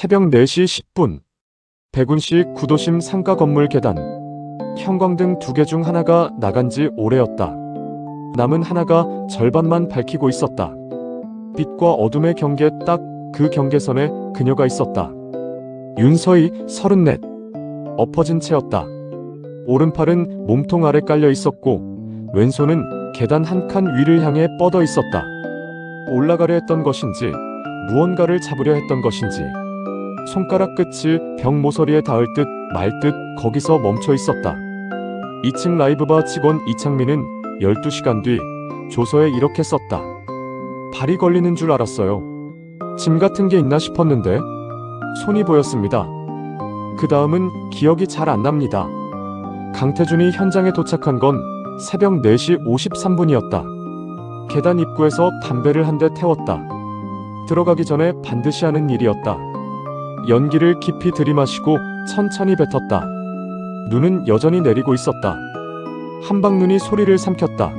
새벽 4시 10분. 백운시 구도심 상가 건물 계단. 형광등 2개 중 하나가 나간 지 오래였다. 남은 하나가 절반만 밝히고 있었다. 빛과 어둠의 경계, 딱 그 경계선에 그녀가 있었다. 윤서희 34. 엎어진 채였다. 오른팔은 몸통 아래 깔려 있었고 왼손은 계단 한 칸 위를 향해 뻗어 있었다. 올라가려 했던 것인지 무언가를 잡으려 했던 것인지 손가락 끝이 벽 모서리에 닿을 듯 말 듯 거기서 멈춰 있었다. 2층 라이브바 직원 이창민은 12시간 뒤 조서에 이렇게 썼다. 발이 걸리는 줄 알았어요. 짐 같은 게 있나 싶었는데 손이 보였습니다. 그 다음은 기억이 잘 안 납니다. 강태준이 현장에 도착한 건 새벽 4시 53분이었다. 계단 입구에서 담배를 한 대 태웠다. 들어가기 전에 반드시 하는 일이었다. 연기를 깊이 들이마시고 천천히 뱉었다. 눈은 여전히 내리고 있었다. 한방눈이 소리를 삼켰다.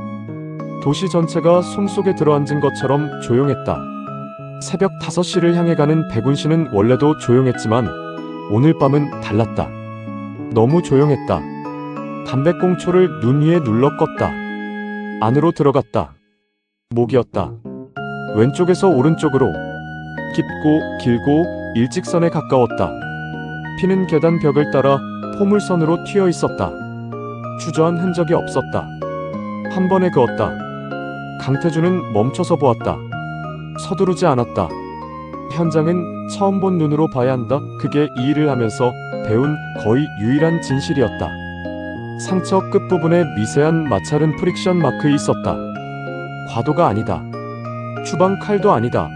도시 전체가 숨속에 들어앉은 것처럼 조용했다. 새벽 5시를 향해 가는 백운시는 원래도 조용했지만 오늘 밤은 달랐다. 너무 조용했다. 담배꽁초를 눈 위에 눌러 껐다. 안으로 들어갔다. 목이었다. 왼쪽에서 오른쪽으로 깊고 길고 일직선에 가까웠다. 피는 계단 벽을 따라 포물선으로 튀어 있었다. 주저한 흔적이 없었다. 한 번에 그었다. 강태준은 멈춰서 보았다. 서두르지 않았다. 현장은 처음 본 눈으로 봐야 한다. 그게 이 일을 하면서 배운 거의 유일한 진실이었다. 상처 끝부분에 미세한 마찰은 프릭션 마크 있었다. 과도가 아니다. 주방 칼도 아니다.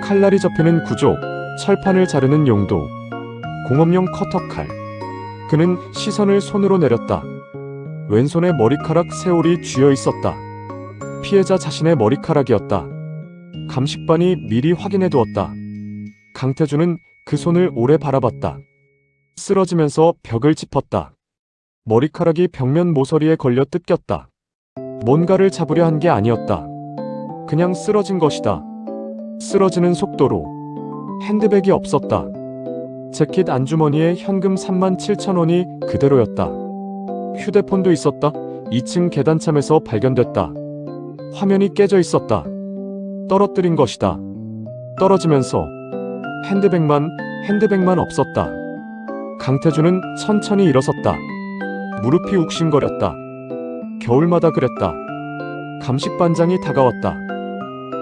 칼날이 접히는 구조, 철판을 자르는 용도, 공업용 커터칼. 그는 시선을 손으로 내렸다. 왼손에 머리카락 세올이 쥐어 있었다. 피해자 자신의 머리카락이었다. 감식반이 미리 확인해 두었다. 강태준은 그 손을 오래 바라봤다. 쓰러지면서 벽을 짚었다. 머리카락이 벽면 모서리에 걸려 뜯겼다. 뭔가를 잡으려 한 게 아니었다. 그냥 쓰러진 것이다. 쓰러지는 속도로. 핸드백이 없었다. 재킷 안주머니에 현금 37,000원이 그대로였다. 휴대폰도 있었다. 2층 계단참에서 발견됐다. 화면이 깨져 있었다. 떨어뜨린 것이다. 떨어지면서 핸드백만 없었다. 강태준은 천천히 일어섰다. 무릎이 욱신거렸다. 겨울마다 그랬다. 감식반장이 다가왔다.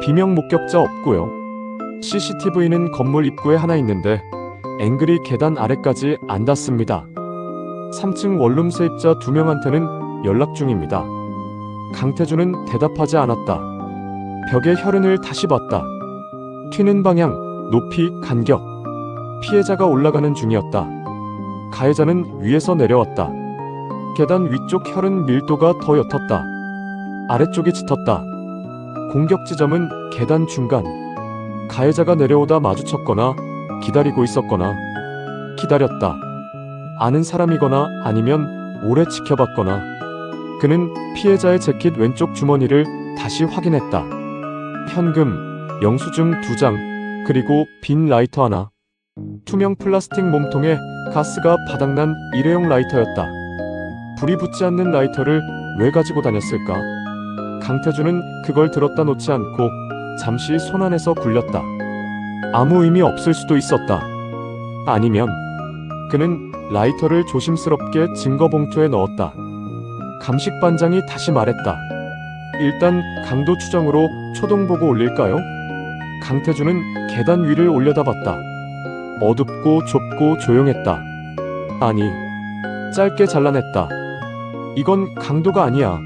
비명 목격자 없고요. CCTV는 건물 입구에 하나 있는데 앵글이 계단 아래까지 안 닿습니다. 3층 원룸 세입자 2명한테는 연락 중입니다. 강태준은 대답하지 않았다. 벽의 혈흔을 다시 봤다. 튀는 방향, 높이, 간격. 피해자가 올라가는 중이었다. 가해자는 위에서 내려왔다. 계단 위쪽 혈흔 밀도가 더 옅었다. 아래쪽이 짙었다. 공격 지점은 계단 중간. 가해자가 내려오다 마주쳤거나 기다리고 있었거나 기다렸다. 아는 사람이거나 아니면 오래 지켜봤거나. 그는 피해자의 재킷 왼쪽 주머니를 다시 확인했다. 현금, 영수증 2장, 그리고 빈 라이터 하나. 투명 플라스틱 몸통에 가스가 바닥난 일회용 라이터였다. 불이 붙지 않는 라이터를 왜 가지고 다녔을까? 강태준은 그걸 들었다 놓지 않고 잠시 손안에서 굴렸다. 아무 의미 없을 수도 있었다. 아니면 그는 라이터를 조심스럽게 증거봉투에 넣었다. 감식반장이 다시 말했다. 일단 강도 추정으로 초동보고 올릴까요? 강태준은 계단 위를 올려다봤다. 어둡고 좁고 조용했다. 아니, 짧게 잘라냈다. 이건 강도가 아니야.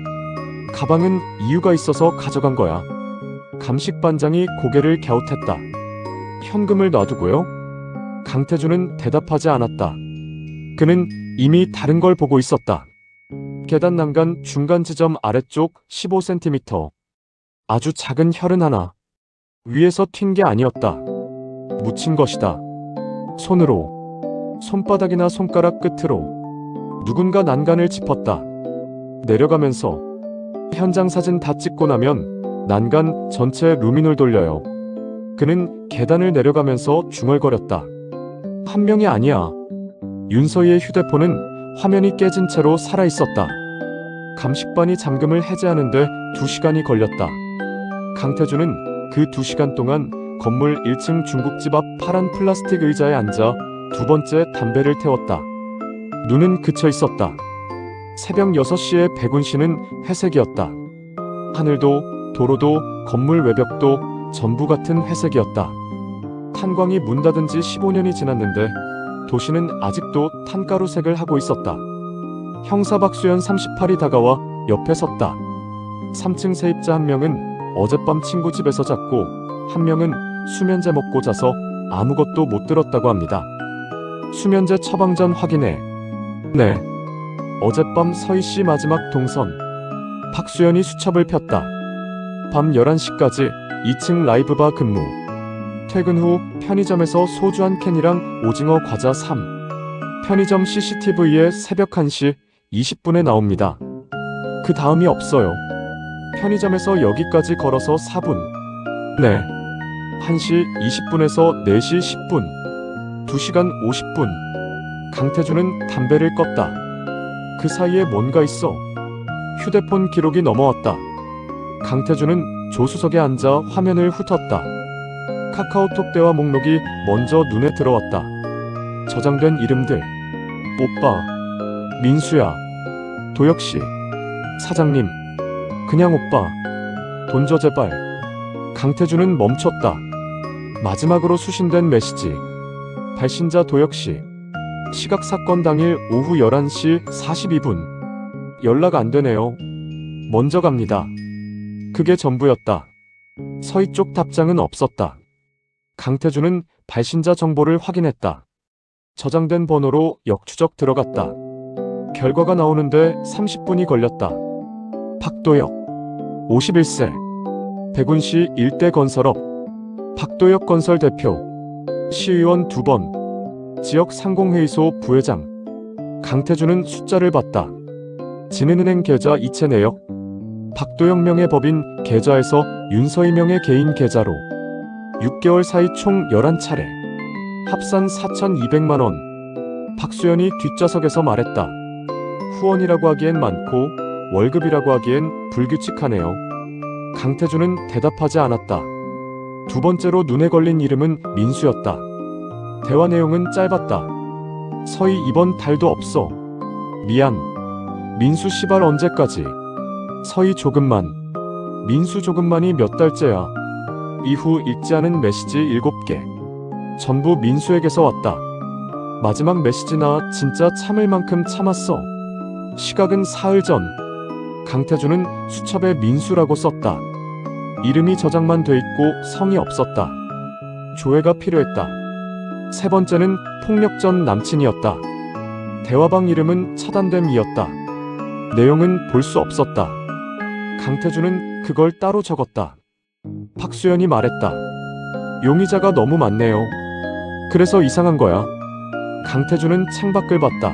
가방은 이유가 있어서 가져간 거야. 감식반장이 고개를 갸웃했다. 현금을 놔두고요? 강태준은 대답하지 않았다. 그는 이미 다른 걸 보고 있었다. 계단 난간 중간 지점 아래쪽 15cm. 아주 작은 혈흔 하나. 위에서 튄 게 아니었다. 묻힌 것이다. 손으로. 손바닥이나 손가락 끝으로. 누군가 난간을 짚었다. 내려가면서. 현장 사진 다 찍고 나면 난간 전체 루미놀 돌려요. 그는 계단을 내려가면서 중얼거렸다. 한 명이 아니야. 윤서희의 휴대폰은 화면이 깨진 채로 살아있었다. 감식반이 잠금을 해제하는데 2시간이 걸렸다. 강태준은 그 2시간 동안 건물 1층 중국집 앞 파란 플라스틱 의자에 앉아 2번째 담배를 태웠다. 눈은 그쳐 있었다. 새벽 6시에 백운시는 회색이었다. 하늘도 도로도 건물 외벽도 전부 같은 회색이었다. 탄광이 문 닫은 지 15년이 지났는데 도시는 아직도 탄가루색을 하고 있었다. 형사 박수현 38이 다가와 옆에 섰다. 3층 세입자 한 명은 어젯밤 친구 집에서 잤고 한 명은 수면제 먹고 자서 아무것도 못 들었다고 합니다. 수면제 처방전 확인해. 네. 어젯밤 서희씨 마지막 동선. 박수현이 수첩을 폈다. 밤 11시까지 2층 라이브바 근무. 퇴근 후 편의점에서 소주 한 캔이랑 오징어 과자 3. 편의점 CCTV에 새벽 1시 20분에 나옵니다. 그 다음이 없어요. 편의점에서 여기까지 걸어서 4분. 네. 1시 20분에서 4시 10분. 2시간 50분. 강태준은 담배를 껐다. 그 사이에 뭔가 있어. 휴대폰 기록이 넘어왔다. 강태준은 조수석에 앉아 화면을 훑었다. 카카오톡 대화 목록이 먼저 눈에 들어왔다. 저장된 이름들. 오빠, 민수야, 도혁씨, 사장님, 그냥 오빠, 돈 줘 제발. 강태준은 멈췄다. 마지막으로 수신된 메시지. 발신자 도혁씨. 시각 사건 당일 오후 11시 42분. 연락 안 되네요. 먼저 갑니다. 그게 전부였다. 서희 쪽 답장은 없었다. 강태준은 발신자 정보를 확인했다. 저장된 번호로 역추적 들어갔다. 결과가 나오는데 30분이 걸렸다. 박도혁, 51세, 백운시 일대 건설업, 박도혁 건설 대표, 시의원 2번, 지역 상공회의소 부회장. 강태준은 숫자를 봤다. 진흥은행 계좌 이체 내역, 박도혁 명의 법인 계좌에서 윤서희 명의 개인 계좌로 6개월 사이 총 11차례, 합산 4,200만 원. 박수현이 뒷좌석에서 말했다. 후원이라고 하기엔 많고 월급이라고 하기엔 불규칙하네요. 강태준은 대답하지 않았다. 2번째로 눈에 걸린 이름은 민수였다. 대화 내용은 짧았다. 서희 이번 달도 없어. 미안. 민수 씨발 언제까지? 서희 조금만. 민수 조금만이 몇 달째야. 이후 읽지 않은 메시지 7개. 전부 민수에게서 왔다. 마지막 메시지나 진짜 참을 만큼 참았어. 시각은 사흘 전. 강태준은 수첩에 민수라고 썼다. 이름이 저장만 돼 있고 성이 없었다. 조회가 필요했다. 3번째는 폭력 전 남친이었다. 대화방 이름은 차단됨이었다. 내용은 볼 수 없었다. 강태준은 그걸 따로 적었다. 박수현이 말했다. 용의자가 너무 많네요. 그래서 이상한 거야. 강태준은 창밖을 봤다.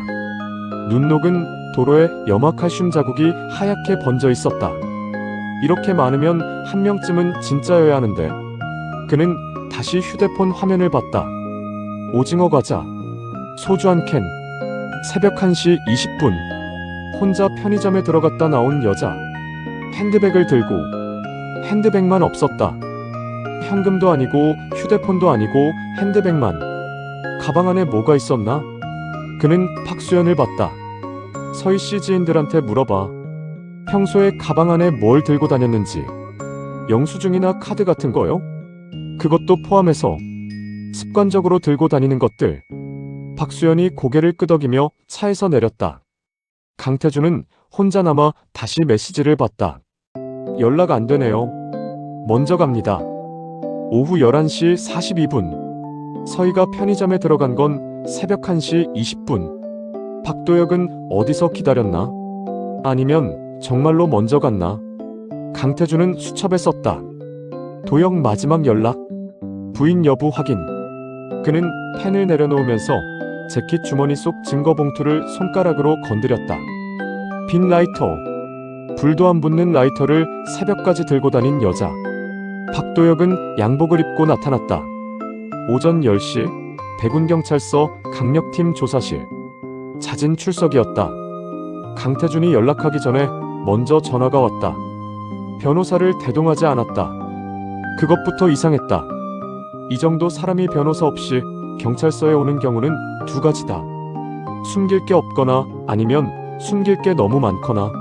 눈 녹은 도로에 염화칼슘 자국이 하얗게 번져 있었다. 이렇게 많으면 한 명쯤은 진짜여야 하는데. 그는 다시 휴대폰 화면을 봤다. 오징어 과자, 소주 한 캔, 새벽 1시 20분. 혼자 편의점에 들어갔다 나온 여자. 핸드백을 들고. 핸드백만 없었다. 현금도 아니고 휴대폰도 아니고 핸드백만. 가방 안에 뭐가 있었나? 그는 박수현을 봤다. 서희 씨 지인들한테 물어봐. 평소에 가방 안에 뭘 들고 다녔는지. 영수증이나 카드 같은 거요? 그것도 포함해서 습관적으로 들고 다니는 것들. 박수현이 고개를 끄덕이며 차에서 내렸다. 강태준은 혼자 남아 다시 메시지를 봤다. 연락 안 되네요. 먼저 갑니다. 오후 11시 42분. 서희가 편의점에 들어간 건 새벽 1시 20분. 박도혁은 어디서 기다렸나? 아니면 정말로 먼저 갔나? 강태준은 수첩에 썼다. 도혁 마지막 연락. 부인 여부 확인. 그는 펜을 내려놓으면서 재킷 주머니 속 증거 봉투를 손가락으로 건드렸다. 빈 라이터. 불도 안 붙는 라이터를 새벽까지 들고 다닌 여자. 박도혁은 양복을 입고 나타났다. 오전 10시. 백운경찰서 강력팀 조사실. 자진 출석이었다. 강태준이 연락하기 전에 먼저 전화가 왔다. 변호사를 대동하지 않았다. 그것부터 이상했다. 이 정도 사람이 변호사 없이 경찰서에 오는 경우는 두 가지다. 숨길 게 없거나 아니면 숨길 게 너무 많거나.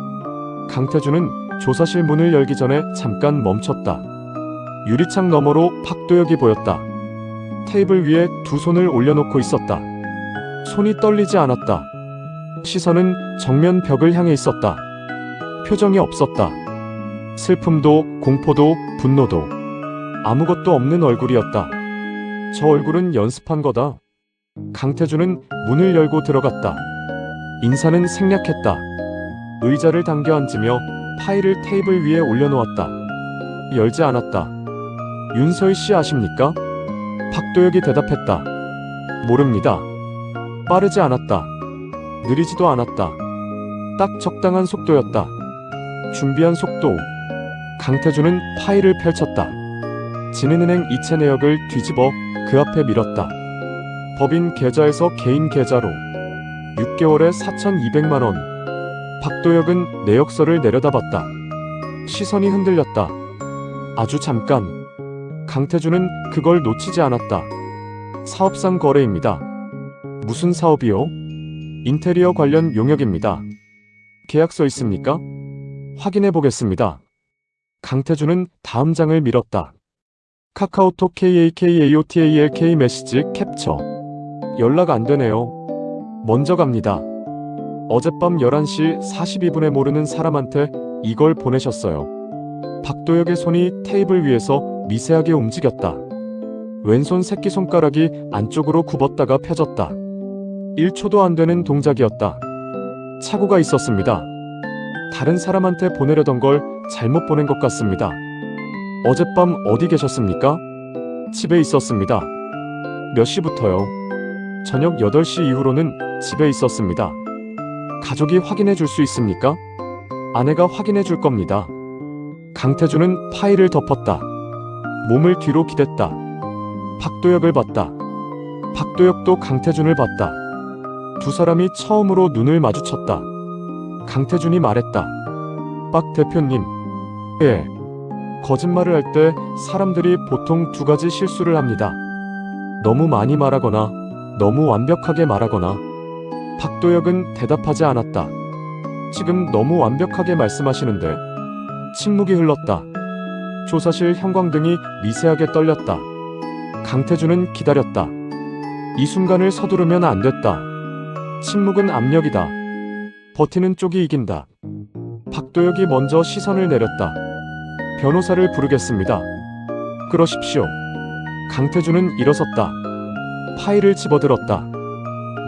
강태준은 조사실 문을 열기 전에 잠깐 멈췄다. 유리창 너머로 박도혁이 보였다. 테이블 위에 두 손을 올려놓고 있었다. 손이 떨리지 않았다. 시선은 정면 벽을 향해 있었다. 표정이 없었다. 슬픔도 공포도 분노도 아무것도 없는 얼굴이었다. 저 얼굴은 연습한 거다. 강태준은 문을 열고 들어갔다. 인사는 생략했다. 의자를 당겨 앉으며 파일을 테이블 위에 올려놓았다. 열지 않았다. 윤서희 씨 아십니까? 박도혁이 대답했다. 모릅니다. 빠르지 않았다. 느리지도 않았다. 딱 적당한 속도였다. 준비한 속도. 강태준은 파일을 펼쳤다. 진흥은행 이체 내역을 뒤집어 그 앞에 밀었다. 법인 계좌에서 개인 계좌로 6개월에 4,200만 원. 박도혁은 내역서를 내려다봤다. 시선이 흔들렸다. 아주 잠깐. 강태준은 그걸 놓치지 않았다. 사업상 거래입니다. 무슨 사업이요? 인테리어 관련 용역입니다. 계약서 있습니까? 확인해 보겠습니다. 강태준은 다음 장을 밀었다. 카카오톡 KAKAOTALK 메시지 캡처. 연락 안 되네요. 먼저 갑니다. 어젯밤 11시 42분에 모르는 사람한테 이걸 보내셨어요. 박도혁의 손이 테이블 위에서 미세하게 움직였다. 왼손 새끼손가락이 안쪽으로 굽었다가 펴졌다. 1초도 안 되는 동작이었다. 착오가 있었습니다. 다른 사람한테 보내려던 걸 잘못 보낸 것 같습니다. 어젯밤 어디 계셨습니까? 집에 있었습니다. 몇 시부터요? 저녁 8시 이후로는 집에 있었습니다. 가족이 확인해 줄 수 있습니까? 아내가 확인해 줄 겁니다. 강태준은 파일을 덮었다. 몸을 뒤로 기댔다. 박도혁을 봤다. 박도혁도 강태준을 봤다. 두 사람이 처음으로 눈을 마주쳤다. 강태준이 말했다. 박 대표님. 예. 거짓말을 할 때 사람들이 보통 두 가지 실수를 합니다. 너무 많이 말하거나 너무 완벽하게 말하거나. 박도혁은 대답하지 않았다. 지금 너무 완벽하게 말씀하시는데. 침묵이 흘렀다. 조사실 형광등이 미세하게 떨렸다. 강태준은 기다렸다. 이 순간을 서두르면 안 됐다. 침묵은 압력이다. 버티는 쪽이 이긴다. 박도혁이 먼저 시선을 내렸다. 변호사를 부르겠습니다. 그러십시오. 강태준은 일어섰다. 파일을 집어들었다.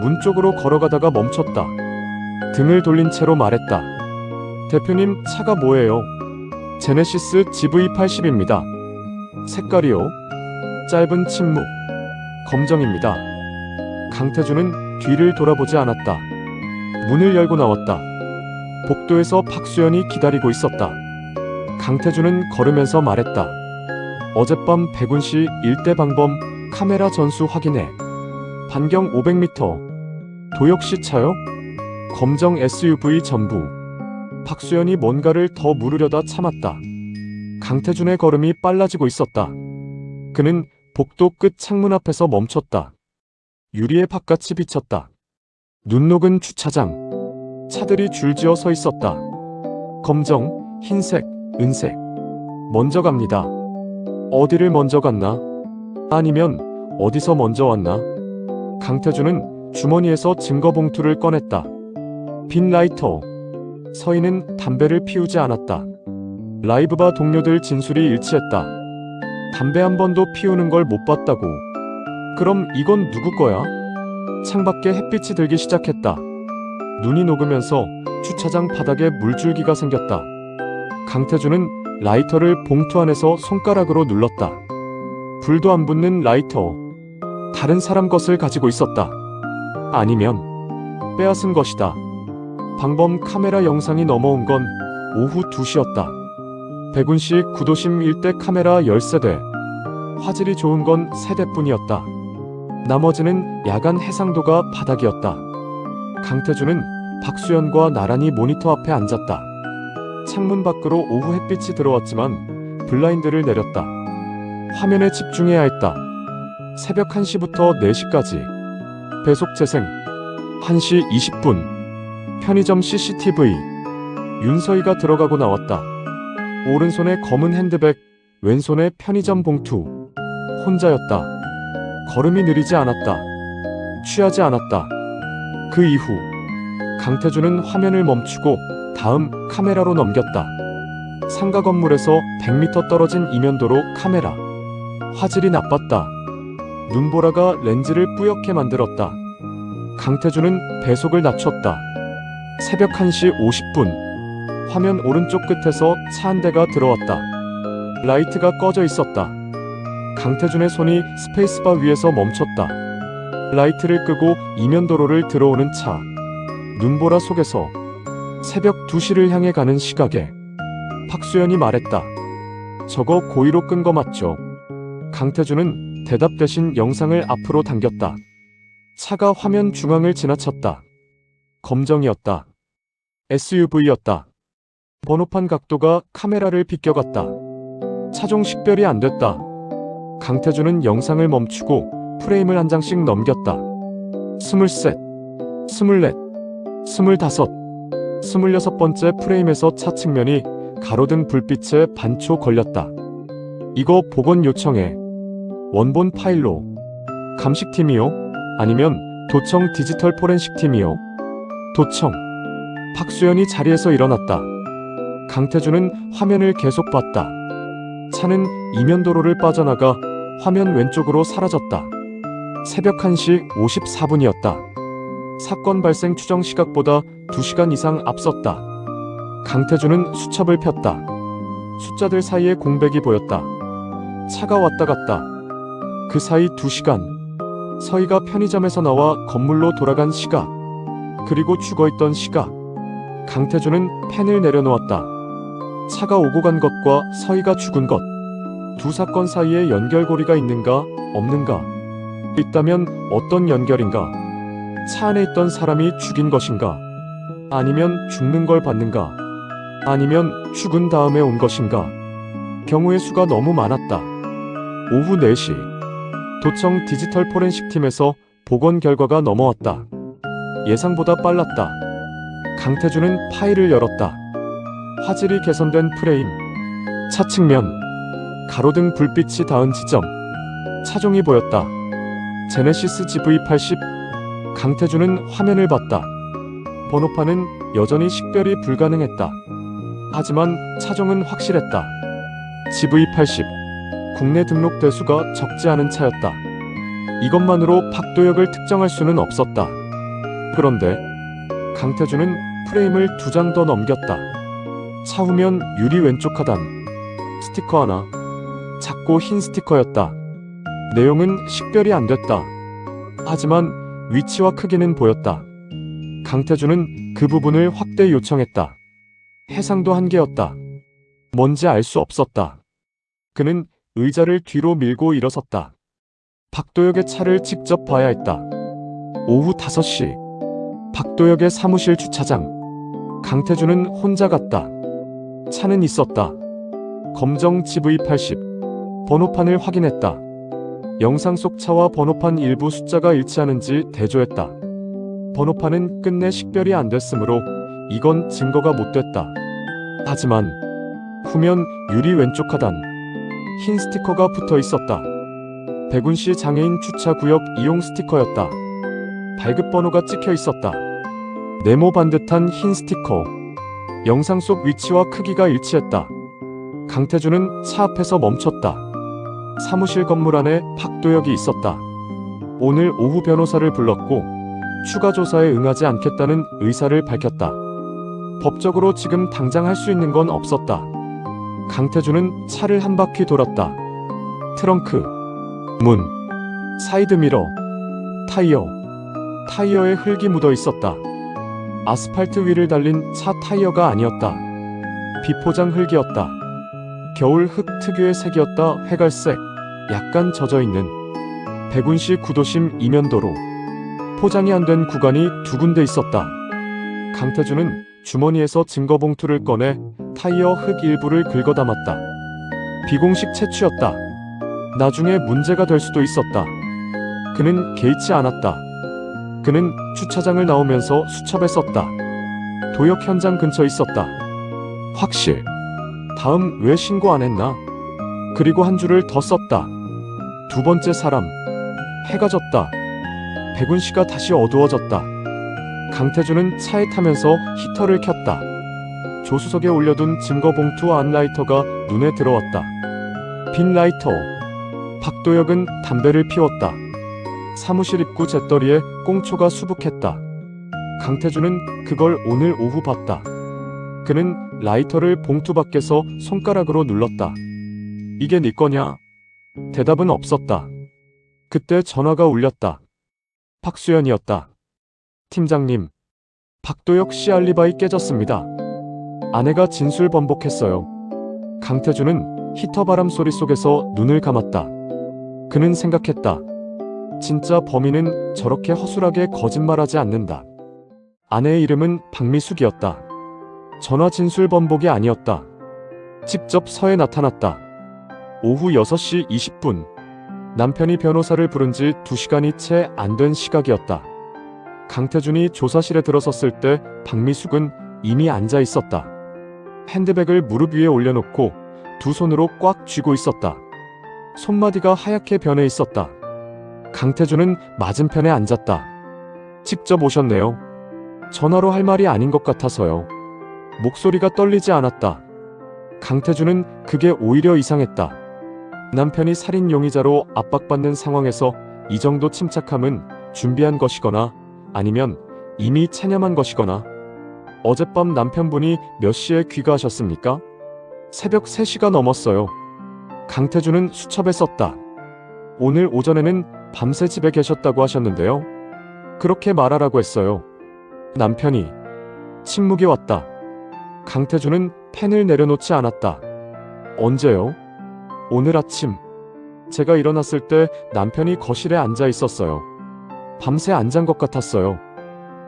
문 쪽으로 걸어가다가 멈췄다. 등을 돌린 채로 말했다. 대표님, 차가 뭐예요? 제네시스 GV80입니다. 색깔이요? 짧은 침묵. 검정입니다. 강태준은 뒤를 돌아보지 않았다. 문을 열고 나왔다. 복도에서 박수연이 기다리고 있었다. 강태준은 걸으면서 말했다. 어젯밤 백운시 일대 방범 카메라 전수 확인해. 반경 500m. 도혁씨 차요? 검정 SUV 전부. 박수연이 뭔가를 더 물으려다 참았다. 강태준의 걸음이 빨라지고 있었다. 그는 복도 끝 창문 앞에서 멈췄다. 유리의 바깥이 비쳤다. 눈 녹은 주차장. 차들이 줄지어 서 있었다. 검정, 흰색, 은색. 먼저 갑니다. 어디를 먼저 갔나? 아니면 어디서 먼저 왔나? 강태준은 주머니에서 증거봉투를 꺼냈다. 빈 라이터. 서희는 담배를 피우지 않았다. 라이브바 동료들 진술이 일치했다. 담배 한 번도 피우는 걸 못 봤다고. 그럼 이건 누구 거야? 창밖에 햇빛이 들기 시작했다. 눈이 녹으면서 주차장 바닥에 물줄기가 생겼다. 강태준은 라이터를 봉투 안에서 손가락으로 눌렀다. 불도 안 붙는 라이터. 다른 사람 것을 가지고 있었다. 아니면 빼앗은 것이다. 방범 카메라 영상이 넘어온 건 오후 2시였다. 백운시 구도심 일대 카메라 10세대. 화질이 좋은 건 3대뿐이었다. 나머지는 야간 해상도가 바닥이었다. 강태준은 박수연과 나란히 모니터 앞에 앉았다. 창문 밖으로 오후 햇빛이 들어왔지만 블라인드를 내렸다. 화면에 집중해야 했다. 새벽 1시부터 4시까지. 배속 재생. 1시 20분. 편의점 CCTV. 윤서희가 들어가고 나왔다. 오른손에 검은 핸드백, 왼손에 편의점 봉투. 혼자였다. 걸음이 느리지 않았다. 취하지 않았다. 그 이후 강태준은 화면을 멈추고 다음 카메라로 넘겼다. 상가 건물에서 100m 떨어진 이면도로 카메라. 화질이 나빴다. 눈보라가 렌즈를 뿌옇게 만들었다. 강태준은 배속을 낮췄다. 새벽 1시 50분. 화면 오른쪽 끝에서 차 한 대가 들어왔다. 라이트가 꺼져 있었다. 강태준의 손이 스페이스바 위에서 멈췄다. 라이트를 끄고 이면도로를 들어오는 차. 눈보라 속에서 새벽 2시를 향해 가는 시각에 박수연이 말했다. 저거 고의로 끈 거 맞죠? 강태준은 대답 대신 영상을 앞으로 당겼다. 차가 화면 중앙을 지나쳤다. 검정이었다. SUV였다. 번호판 각도가 카메라를 비껴갔다. 차종 식별이 안 됐다. 강태준은 영상을 멈추고 프레임을 한 장씩 넘겼다. 23, 24, 25, 26번째 프레임에서 차 측면이 가로등 불빛에 반초 걸렸다. 이거 복원 요청해. 원본 파일로. 감식팀이요? 아니면 도청 디지털 포렌식 팀이요? 도청. 박수연이 자리에서 일어났다. 강태준은 화면을 계속 봤다. 차는 이면도로를 빠져나가 화면 왼쪽으로 사라졌다. 새벽 1시 54분이었다. 사건 발생 추정 시각보다 2시간 이상 앞섰다. 강태준은 수첩을 폈다. 숫자들 사이에 공백이 보였다. 차가 왔다 갔다. 그 사이 2시간. 서희가 편의점에서 나와 건물로 돌아간 시각. 그리고 죽어있던 시각. 강태준은 펜을 내려놓았다. 차가 오고 간 것과 서희가 죽은 것. 두 사건 사이에 연결고리가 있는가, 없는가? 있다면 어떤 연결인가? 차 안에 있던 사람이 죽인 것인가? 아니면 죽는 걸 봤는가? 아니면 죽은 다음에 온 것인가? 경우의 수가 너무 많았다. 오후 4시. 도청 디지털 포렌식 팀에서 복원 결과가 넘어왔다. 예상보다 빨랐다. 강태준은 파일을 열었다. 화질이 개선된 프레임. 차 측면. 가로등 불빛이 닿은 지점. 차종이 보였다. 제네시스 GV80. 강태준은 화면을 봤다. 번호판은 여전히 식별이 불가능했다. 하지만 차종은 확실했다. GV80. 국내 등록 대수가 적지 않은 차였다. 이것만으로 박도혁을 특정할 수는 없었다. 그런데 강태준은 프레임을 2장 더 넘겼다. 차후면 유리 왼쪽 하단. 스티커 하나. 작고 흰 스티커였다. 내용은 식별이 안 됐다. 하지만 위치와 크기는 보였다. 강태준은 그 부분을 확대 요청했다. 해상도 한계였다. 뭔지 알 수 없었다. 그는 의자를 뒤로 밀고 일어섰다. 박도혁의 차를 직접 봐야 했다. 오후 5시. 박도혁의 사무실 주차장. 강태준은 혼자 갔다. 차는 있었다. 검정 GV80. 번호판을 확인했다. 영상 속 차와 번호판 일부 숫자가 일치하는지 대조했다. 번호판은 끝내 식별이 안 됐으므로 이건 증거가 못 됐다. 하지만 후면 유리 왼쪽 하단. 흰 스티커가 붙어 있었다. 백운시 장애인 주차구역 이용 스티커였다. 발급번호가 찍혀 있었다. 네모 반듯한 흰 스티커. 영상 속 위치와 크기가 일치했다. 강태준은 차 앞에서 멈췄다. 사무실 건물 안에 박도혁이 있었다. 오늘 오후 변호사를 불렀고 추가 조사에 응하지 않겠다는 의사를 밝혔다. 법적으로 지금 당장 할 수 있는 건 없었다. 강태준은 차를 한 바퀴 돌았다. 트렁크, 문, 사이드미러, 타이어. 타이어에 흙이 묻어 있었다. 아스팔트 위를 달린 차 타이어가 아니었다. 비포장 흙이었다. 겨울 흙 특유의 색이었다. 회갈색, 약간 젖어있는. 백운시 구도심 이면도로. 포장이 안 된 구간이 두 군데 있었다. 강태준은 주머니에서 증거봉투를 꺼내 타이어 흙 일부를 긁어 담았다. 비공식 채취였다. 나중에 문제가 될 수도 있었다. 그는 개의치 않았다. 그는 주차장을 나오면서 수첩에 썼다. 도역 현장 근처에 있었다. 확실. 다음 왜 신고 안 했나? 그리고 한 줄을 더 썼다. 두 번째 사람. 해가 졌다. 백운시가 다시 어두워졌다. 강태준은 차에 타면서 히터를 켰다. 조수석에 올려둔 증거봉투와 안라이터가 눈에 들어왔다. 빈 라이터. 박도혁은 담배를 피웠다. 사무실 입구 잿더리에 꽁초가 수북했다. 강태준은 그걸 오늘 오후 봤다. 그는 라이터를 봉투 밖에서 손가락으로 눌렀다. 이게 네 거냐? 대답은 없었다. 그때 전화가 울렸다. 박수연이었다. 팀장님, 박도혁 씨 알리바이 깨졌습니다. 아내가 진술 번복했어요. 강태준은 히터 바람 소리 속에서 눈을 감았다. 그는 생각했다. 진짜 범인은 저렇게 허술하게 거짓말하지 않는다. 아내의 이름은 박미숙이었다. 전화 진술 번복이 아니었다. 직접 서에 나타났다. 오후 6시 20분. 남편이 변호사를 부른 지 2시간이 채 안 된 시각이었다. 강태준이 조사실에 들어섰을 때 박미숙은 이미 앉아 있었다. 핸드백을 무릎 위에 올려놓고 두 손으로 꽉 쥐고 있었다. 손마디가 하얗게 변해 있었다. 강태준은 맞은편에 앉았다. 직접 오셨네요. 전화로 할 말이 아닌 것 같아서요. 목소리가 떨리지 않았다. 강태준은 그게 오히려 이상했다. 남편이 살인 용의자로 압박받는 상황에서 이 정도 침착함은 준비한 것이거나 아니면 이미 체념한 것이거나. 어젯밤 남편분이 몇 시에 귀가하셨습니까? 새벽 3시가 넘었어요. 강태준은 수첩에 썼다. 오늘 오전에는 밤새 집에 계셨다고 하셨는데요. 그렇게 말하라고 했어요. 남편이. 침묵이 왔다. 강태준은 펜을 내려놓지 않았다. 언제요? 오늘 아침. 제가 일어났을 때 남편이 거실에 앉아 있었어요. 밤새 안 잔 것 같았어요.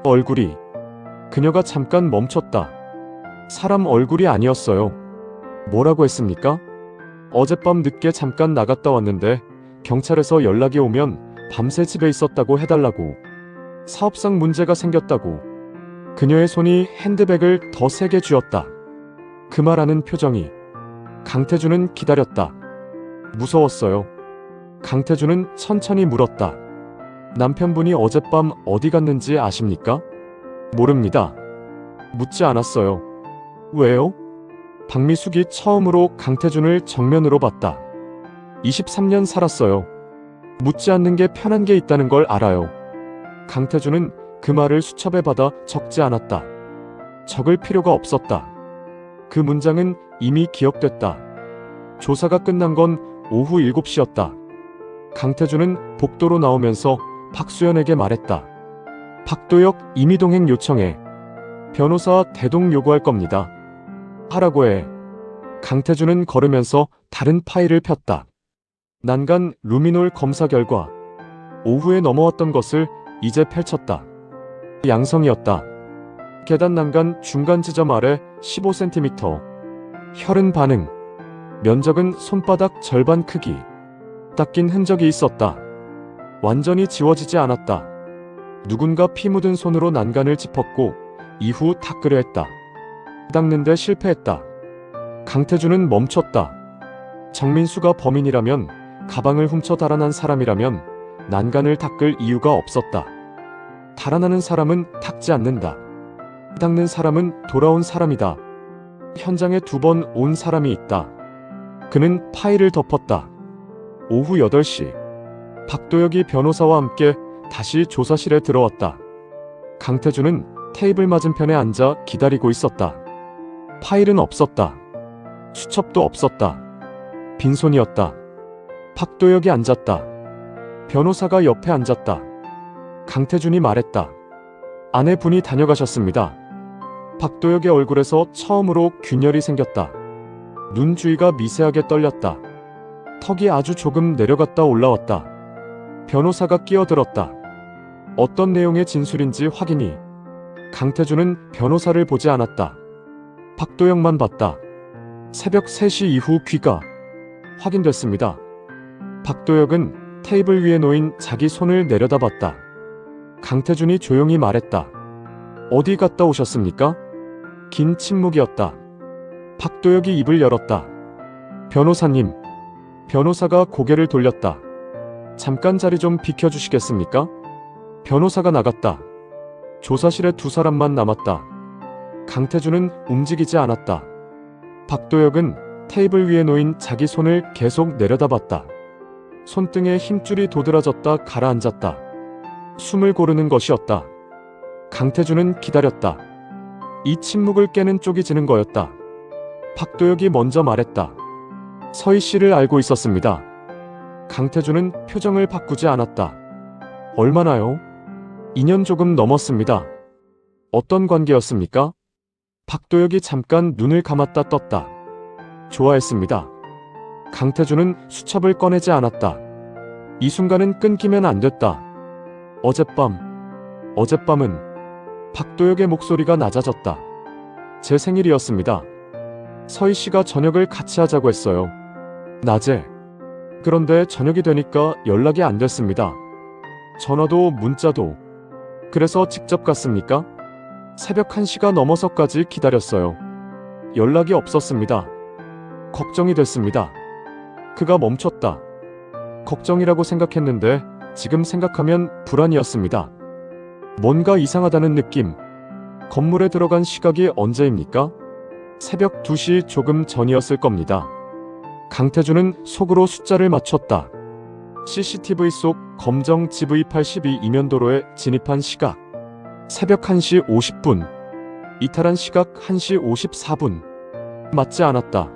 얼굴이. 그녀가 잠깐 멈췄다. 사람 얼굴이 아니었어요. 뭐라고 했습니까? 어젯밤 늦게 잠깐 나갔다 왔는데 경찰에서 연락이 오면 밤새 집에 있었다고 해달라고. 사업상 문제가 생겼다고. 그녀의 손이 핸드백을 더 세게 쥐었다. 그 말하는 표정이. 강태준은 기다렸다. 무서웠어요. 강태준은 천천히 물었다. 남편분이 어젯밤 어디 갔는지 아십니까? 모릅니다. 묻지 않았어요. 왜요? 박미숙이 처음으로 강태준을 정면으로 봤다. 23년 살았어요. 묻지 않는 게 편한 게 있다는 걸 알아요. 강태준은 그 말을 수첩에 받아 적지 않았다. 적을 필요가 없었다. 그 문장은 이미 기억됐다. 조사가 끝난 건 오후 7시였다. 강태준은 복도로 나오면서 박수연에게 말했다. 박도혁 임의동행 요청해. 변호사 대동 요구할 겁니다. 하라고 해. 강태준은 걸으면서 다른 파일을 폈다. 난간 루미놀 검사 결과. 오후에 넘어왔던 것을 이제 펼쳤다. 양성이었다. 계단 난간 중간 지점 아래 15cm. 혈흔 반응. 면적은 손바닥 절반 크기. 닦인 흔적이 있었다. 완전히 지워지지 않았다. 누군가 피 묻은 손으로 난간을 짚었고 이후 닦으려 했다. 닦는데 실패했다. 강태준은 멈췄다. 정민수가 범인이라면, 가방을 훔쳐 달아난 사람이라면 난간을 닦을 이유가 없었다. 달아나는 사람은 닦지 않는다. 닦는 사람은 돌아온 사람이다. 현장에 2번 온 사람이 있다. 그는 파일을 덮었다. 오후 8시. 박도혁이 변호사와 함께 다시 조사실에 들어왔다. 강태준은 테이블 맞은편에 앉아 기다리고 있었다. 파일은 없었다. 수첩도 없었다. 빈손이었다. 박도혁이 앉았다. 변호사가 옆에 앉았다. 강태준이 말했다. 아내분이 다녀가셨습니다. 박도혁의 얼굴에서 처음으로 균열이 생겼다. 눈 주위가 미세하게 떨렸다. 턱이 아주 조금 내려갔다 올라왔다. 변호사가 끼어들었다. 어떤 내용의 진술인지 확인이. 강태준은 변호사를 보지 않았다. 박도영만 봤다. 새벽 3시 이후 귀가 확인됐습니다. 박도혁은 테이블 위에 놓인 자기 손을 내려다봤다. 강태준이 조용히 말했다. 어디 갔다 오셨습니까? 긴 침묵이었다. 박도혁이 입을 열었다. 변호사님. 변호사가 고개를 돌렸다. 잠깐 자리 좀 비켜주시겠습니까? 변호사가 나갔다. 조사실에 두 사람만 남았다. 강태준은 움직이지 않았다. 박도혁은 테이블 위에 놓인 자기 손을 계속 내려다봤다. 손등에 힘줄이 도드라졌다 가라앉았다. 숨을 고르는 것이었다. 강태준은 기다렸다. 이 침묵을 깨는 쪽이 지는 거였다. 박도혁이 먼저 말했다. 서희 씨를 알고 있었습니다. 강태준은 표정을 바꾸지 않았다. 얼마나요? 2년 조금 넘었습니다. 어떤 관계였습니까? 박도혁이 잠깐 눈을 감았다 떴다. 좋아했습니다. 강태준은 수첩을 꺼내지 않았다. 이 순간은 끊기면 안 됐다. 어젯밤은 박도혁의 목소리가 낮아졌다. 제 생일이었습니다. 서희 씨가 저녁을 같이 하자고 했어요. 낮에. 그런데 저녁이 되니까 연락이 안 됐습니다. 전화도 문자도. 그래서 직접 갔습니까? 새벽 1시가 넘어서까지 기다렸어요. 연락이 없었습니다. 걱정이 됐습니다. 그가 멈췄다. 걱정이라고 생각했는데 지금 생각하면 불안이었습니다. 뭔가 이상하다는 느낌. 건물에 들어간 시각이 언제입니까? 새벽 2시 조금 전이었을 겁니다. 강태준은 속으로 숫자를 맞췄다. CCTV 속 검정 GV82 이면도로에 진입한 시각. 새벽 1시 50분. 이탈한 시각 1시 54분. 맞지 않았다.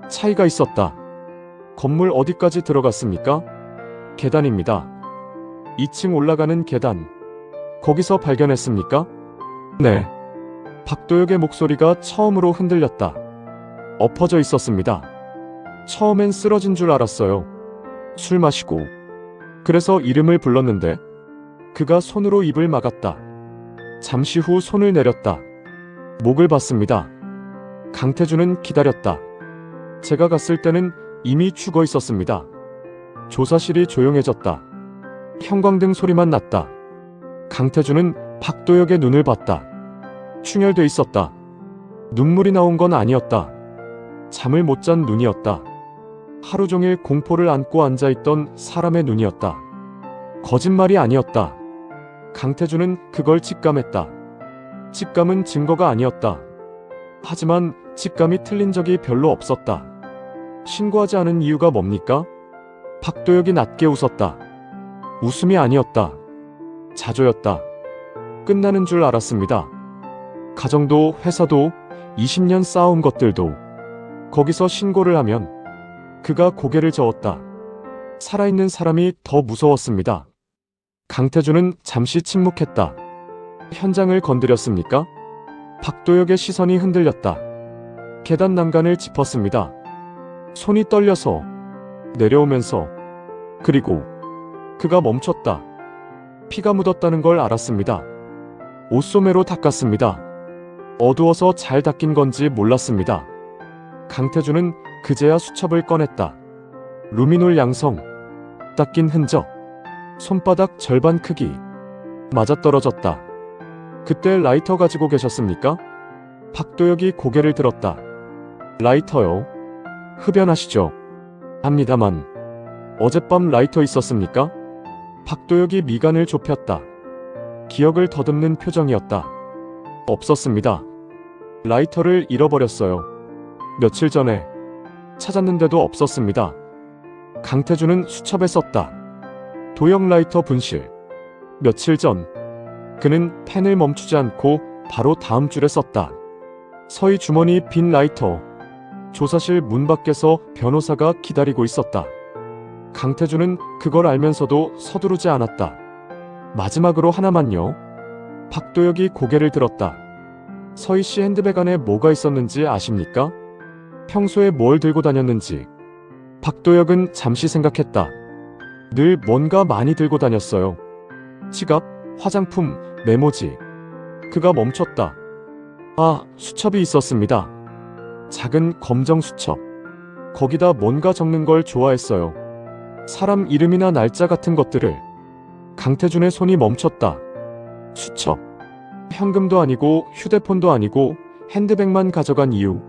차이가 있었다. 건물 어디까지 들어갔습니까? 계단입니다. 2층 올라가는 계단. 거기서 발견했습니까? 네. 박도혁의 목소리가 처음으로 흔들렸다. 엎어져 있었습니다. 처음엔 쓰러진 줄 알았어요. 술 마시고. 그래서 이름을 불렀는데 그가 손으로 입을 막았다. 잠시 후 손을 내렸다. 목을 봤습니다. 강태준은 기다렸다. 제가 갔을 때는 이미 죽어 있었습니다. 조사실이 조용해졌다. 형광등 소리만 났다. 강태준은 박도혁의 눈을 봤다. 충혈돼 있었다. 눈물이 나온 건 아니었다. 잠을 못 잔 눈이었다. 하루 종일 공포를 안고 앉아있던 사람의 눈이었다. 거짓말이 아니었다. 강태준은 그걸 직감했다. 직감은 증거가 아니었다. 하지만 직감이 틀린 적이 별로 없었다. 신고하지 않은 이유가 뭡니까? 박도혁이 낮게 웃었다. 웃음이 아니었다. 자조였다. 끝나는 줄 알았습니다. 가정도 회사도 20년 쌓아온 것들도. 거기서 신고를 하면 그가 고개를 저었다. 살아있는 사람이 더 무서웠습니다. 강태준은 잠시 침묵했다. 현장을 건드렸습니까? 박도혁의 시선이 흔들렸다. 계단 난간을 짚었습니다. 손이 떨려서 내려오면서. 그리고 그가 멈췄다. 피가 묻었다는 걸 알았습니다. 옷소매로 닦았습니다. 어두워서 잘 닦인 건지 몰랐습니다. 강태준은 그제야 수첩을 꺼냈다. 루미놀 양성. 닦인 흔적. 손바닥 절반 크기. 맞아떨어졌다. 그때 라이터 가지고 계셨습니까? 박도혁이 고개를 들었다. 라이터요? 흡연하시죠? 합니다만. 어젯밤 라이터 있었습니까? 박도혁이 미간을 좁혔다. 기억을 더듬는 표정이었다. 없었습니다. 라이터를 잃어버렸어요. 며칠 전에 찾았는데도 없었습니다. 강태준은 수첩에 썼다. 도형 라이터 분실. 며칠 전. 그는 펜을 멈추지 않고 바로 다음 줄에 썼다. 서희 주머니 빈 라이터. 조사실 문 밖에서 변호사가 기다리고 있었다. 강태준은 그걸 알면서도 서두르지 않았다. 마지막으로 하나만요. 박도혁이 고개를 들었다. 서희 씨 핸드백 안에 뭐가 있었는지 아십니까? 평소에 뭘 들고 다녔는지. 박도혁은 잠시 생각했다. 늘 뭔가 많이 들고 다녔어요. 지갑, 화장품, 메모지. 그가 멈췄다. 아, 수첩이 있었습니다. 작은 검정 수첩. 거기다 뭔가 적는 걸 좋아했어요. 사람 이름이나 날짜 같은 것들을. 강태준의 손이 멈췄다. 수첩. 현금도 아니고 휴대폰도 아니고 핸드백만 가져간 이유.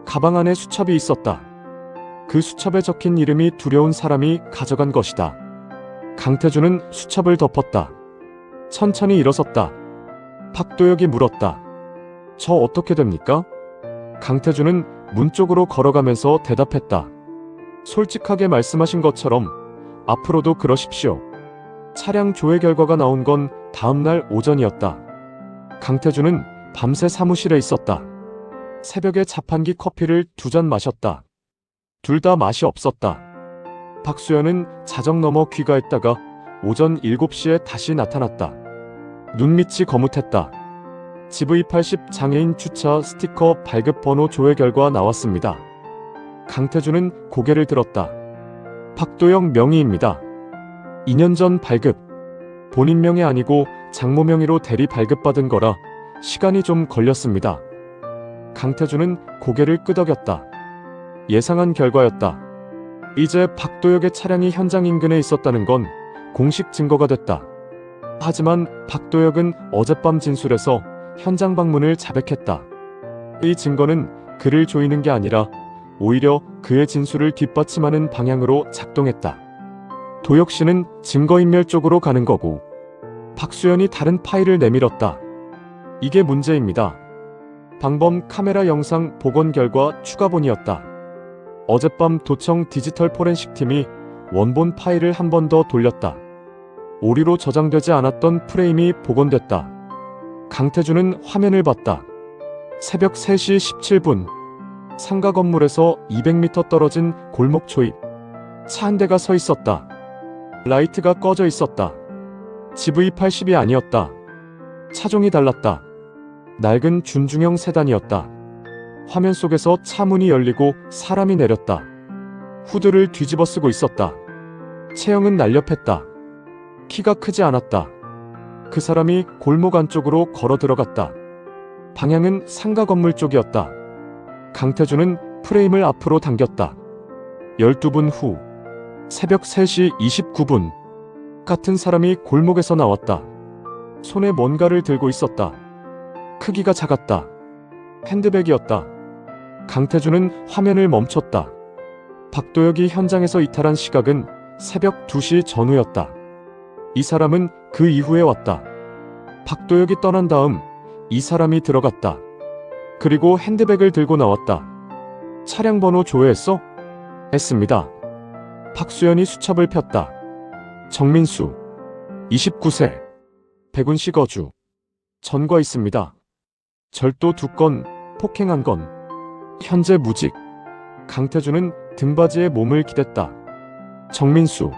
가방 안에 수첩이 있었다. 그 수첩에 적힌 이름이 두려운 사람이 가져간 것이다. 강태준은 수첩을 덮었다. 천천히 일어섰다. 박도혁이 물었다. 저 어떻게 됩니까? 강태준은 문 쪽으로 걸어가면서 대답했다. 솔직하게 말씀하신 것처럼 앞으로도 그러십시오. 차량 조회 결과가 나온 건 다음날 오전이었다. 강태준은 밤새 사무실에 있었다. 새벽에 자판기 커피를 2잔 마셨다. 둘 다 맛이 없었다. 박수연은 자정 넘어 귀가했다가 오전 7시에 다시 나타났다. 눈밑이 거뭇했다. GV80 장애인 주차 스티커 발급 번호 조회 결과 나왔습니다. 강태준은 고개를 들었다. 박도영 명의입니다. 2년 전 발급. 본인 명의 아니고 장모 명의로 대리 발급받은 거라 시간이 좀 걸렸습니다. 강태준은 고개를 끄덕였다. 예상한 결과였다. 이제 박도혁의 차량이 현장 인근에 있었다는 건 공식 증거가 됐다. 하지만 박도혁은 어젯밤 진술에서 현장 방문을 자백했다. 이 증거는 그를 조이는 게 아니라 오히려 그의 진술을 뒷받침하는 방향으로 작동했다. 도혁 씨는 증거인멸 쪽으로 가는 거고 박수연이 다른 파일을 내밀었다. 이게 문제입니다. 방범 카메라 영상 복원 결과 추가본이었다. 어젯밤 도청 디지털 포렌식 팀이 원본 파일을 한 번 더 돌렸다. 오류로 저장되지 않았던 프레임이 복원됐다. 강태준은 화면을 봤다. 새벽 3시 17분. 상가 건물에서 200m 떨어진 골목 초입. 차 한 대가 서 있었다. 라이트가 꺼져 있었다. GV80이 아니었다. 차종이 달랐다. 낡은 준중형 세단이었다. 화면 속에서 차 문이 열리고 사람이 내렸다. 후드를 뒤집어 쓰고 있었다. 체형은 날렵했다. 키가 크지 않았다. 그 사람이 골목 안쪽으로 걸어 들어갔다. 방향은 상가 건물 쪽이었다. 강태준은 프레임을 앞으로 당겼다. 12분 후, 새벽 3시 29분, 같은 사람이 골목에서 나왔다. 손에 뭔가를 들고 있었다. 크기가 작았다. 핸드백이었다. 강태준은 화면을 멈췄다. 박도혁이 현장에서 이탈한 시각은 새벽 2시 전후였다. 이 사람은 그 이후에 왔다. 박도혁이 떠난 다음 이 사람이 들어갔다. 그리고 핸드백을 들고 나왔다. 차량 번호 조회했어? 했습니다. 박수연이 수첩을 폈다. 정민수, 29세, 백운시 거주. 전과 있습니다. 절도 2건, 폭행 1건. 현재 무직. 강태준은 등받이에 몸을 기댔다. 정민수.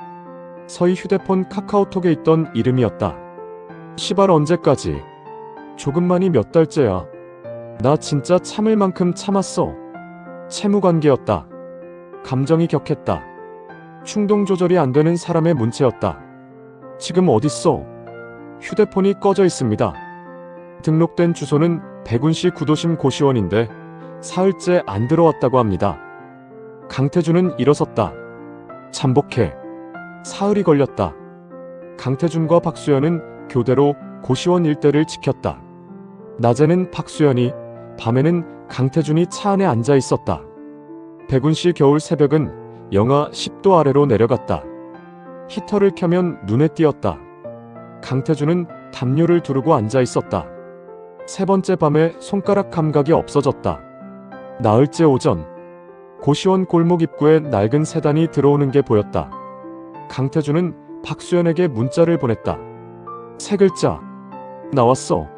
서희 휴대폰 카카오톡에 있던 이름이었다. 시발 언제까지? 조금만이 몇 달째야. 나 진짜 참을 만큼 참았어. 채무관계였다. 감정이 격했다. 충동 조절이 안 되는 사람의 문체였다. 지금 어딨어? 휴대폰이 꺼져 있습니다. 등록된 주소는 백운시 구도심 고시원인데 사흘째 안 들어왔다고 합니다. 강태준은 일어섰다. 잠복해. 사흘이 걸렸다. 강태준과 박수연은 교대로 고시원 일대를 지켰다. 낮에는 박수연이, 밤에는 강태준이 차 안에 앉아 있었다. 백운시 겨울 새벽은 영하 10도 아래로 내려갔다. 히터를 켜면 눈에 띄었다. 강태준은 담요를 두르고 앉아 있었다. 세 번째 밤에 손가락 감각이 없어졌다. 나흘째 오전, 고시원 골목 입구에 낡은 세단이 들어오는 게 보였다. 강태준은 박수연에게 문자를 보냈다. 3글자. 나왔어.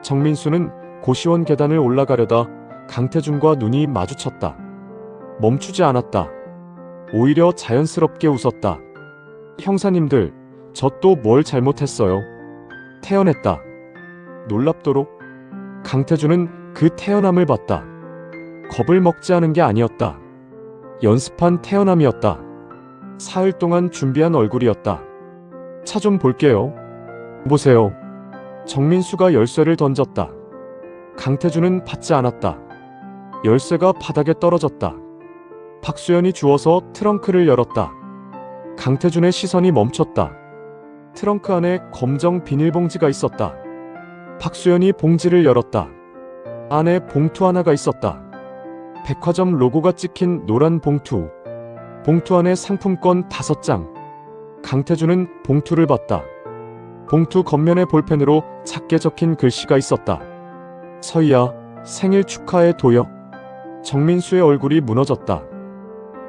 정민수는 고시원 계단을 올라가려다 강태준과 눈이 마주쳤다. 멈추지 않았다. 오히려 자연스럽게 웃었다. 형사님들, 저 또 뭘 잘못했어요? 태연했다. 놀랍도록 강태준은 그 태연함을 봤다. 겁을 먹지 않은 게 아니었다. 연습한 태연함이었다. 사흘 동안 준비한 얼굴이었다. 차 좀 볼게요. 보세요. 정민수가 열쇠를 던졌다. 강태준은 받지 않았다. 열쇠가 바닥에 떨어졌다. 박수연이 주워서 트렁크를 열었다. 강태준의 시선이 멈췄다. 트렁크 안에 검정 비닐봉지가 있었다. 박수연이 봉지를 열었다. 안에 봉투 하나가 있었다. 백화점 로고가 찍힌 노란 봉투. 봉투 안에 상품권 5장. 강태준은 봉투를 봤다. 봉투 겉면에 볼펜으로 작게 적힌 글씨가 있었다. 서희야, 생일 축하해 도여. 정민수의 얼굴이 무너졌다.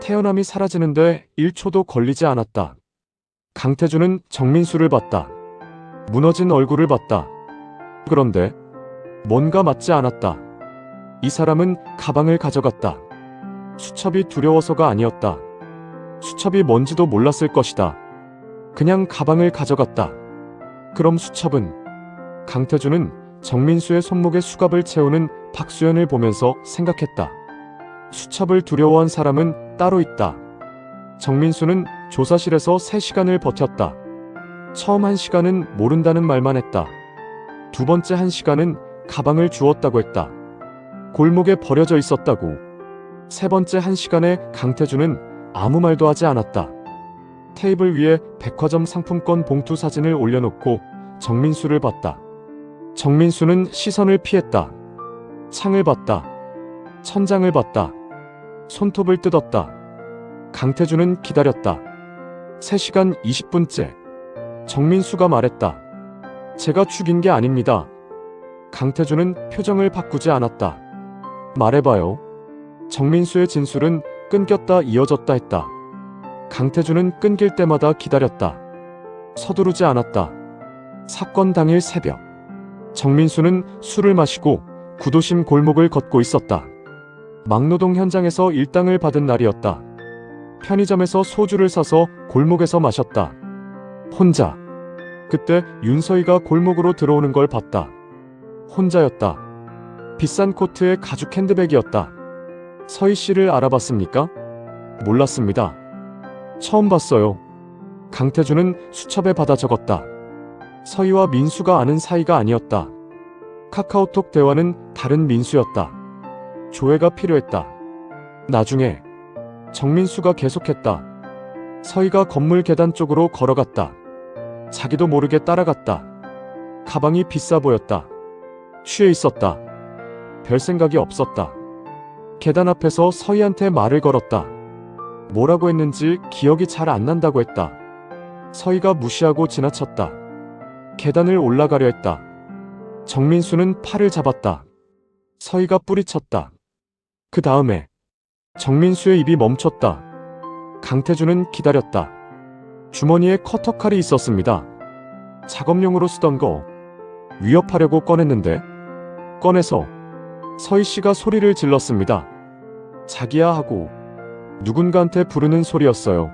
태어남이 사라지는데 1초도 걸리지 않았다. 강태준은 정민수를 봤다. 무너진 얼굴을 봤다. 그런데 뭔가 맞지 않았다. 이 사람은 가방을 가져갔다. 수첩이 두려워서가 아니었다. 수첩이 뭔지도 몰랐을 것이다. 그냥 가방을 가져갔다. 그럼 수첩은? 강태준은 정민수의 손목에 수갑을 채우는 박수연을 보면서 생각했다. 수첩을 두려워한 사람은 따로 있다. 정민수는 조사실에서 3시간을 버텼다. 처음 1시간은 모른다는 말만 했다. 두 번째 1시간은 가방을 주웠다고 했다. 골목에 버려져 있었다고. 세 번째 1시간에 강태준은 아무 말도 하지 않았다. 테이블 위에 백화점 상품권 봉투 사진을 올려놓고 정민수를 봤다. 정민수는 시선을 피했다. 창을 봤다. 천장을 봤다. 손톱을 뜯었다. 강태준은 기다렸다. 3시간 20분째. 정민수가 말했다. 제가 죽인 게 아닙니다. 강태준은 표정을 바꾸지 않았다. 말해봐요. 정민수의 진술은 끊겼다 이어졌다 했다. 강태준은 끊길 때마다 기다렸다. 서두르지 않았다. 사건 당일 새벽. 정민수는 술을 마시고 구도심 골목을 걷고 있었다. 막노동 현장에서 일당을 받은 날이었다. 편의점에서 소주를 사서 골목에서 마셨다. 혼자. 그때 윤서희가 골목으로 들어오는 걸 봤다. 혼자였다. 비싼 코트에 가죽 핸드백이었다. 서희 씨를 알아봤습니까? 몰랐습니다. 처음 봤어요. 강태준은 수첩에 받아 적었다. 서희와 민수가 아는 사이가 아니었다. 카카오톡 대화는 다른 민수였다. 조회가 필요했다. 나중에 정민수가 계속했다. 서희가 건물 계단 쪽으로 걸어갔다. 자기도 모르게 따라갔다. 가방이 비싸 보였다. 취해 있었다. 별 생각이 없었다. 계단 앞에서 서희한테 말을 걸었다. 뭐라고 했는지 기억이 잘 안 난다고 했다. 서희가 무시하고 지나쳤다. 계단을 올라가려 했다. 정민수는 팔을 잡았다. 서희가 뿌리쳤다. 그 다음에 정민수의 입이 멈췄다. 강태준은 기다렸다. 주머니에 커터칼이 있었습니다. 작업용으로 쓰던 거. 위협하려고 꺼냈는데 꺼내서 서희 씨가 소리를 질렀습니다. 자기야 하고 누군가한테 부르는 소리였어요.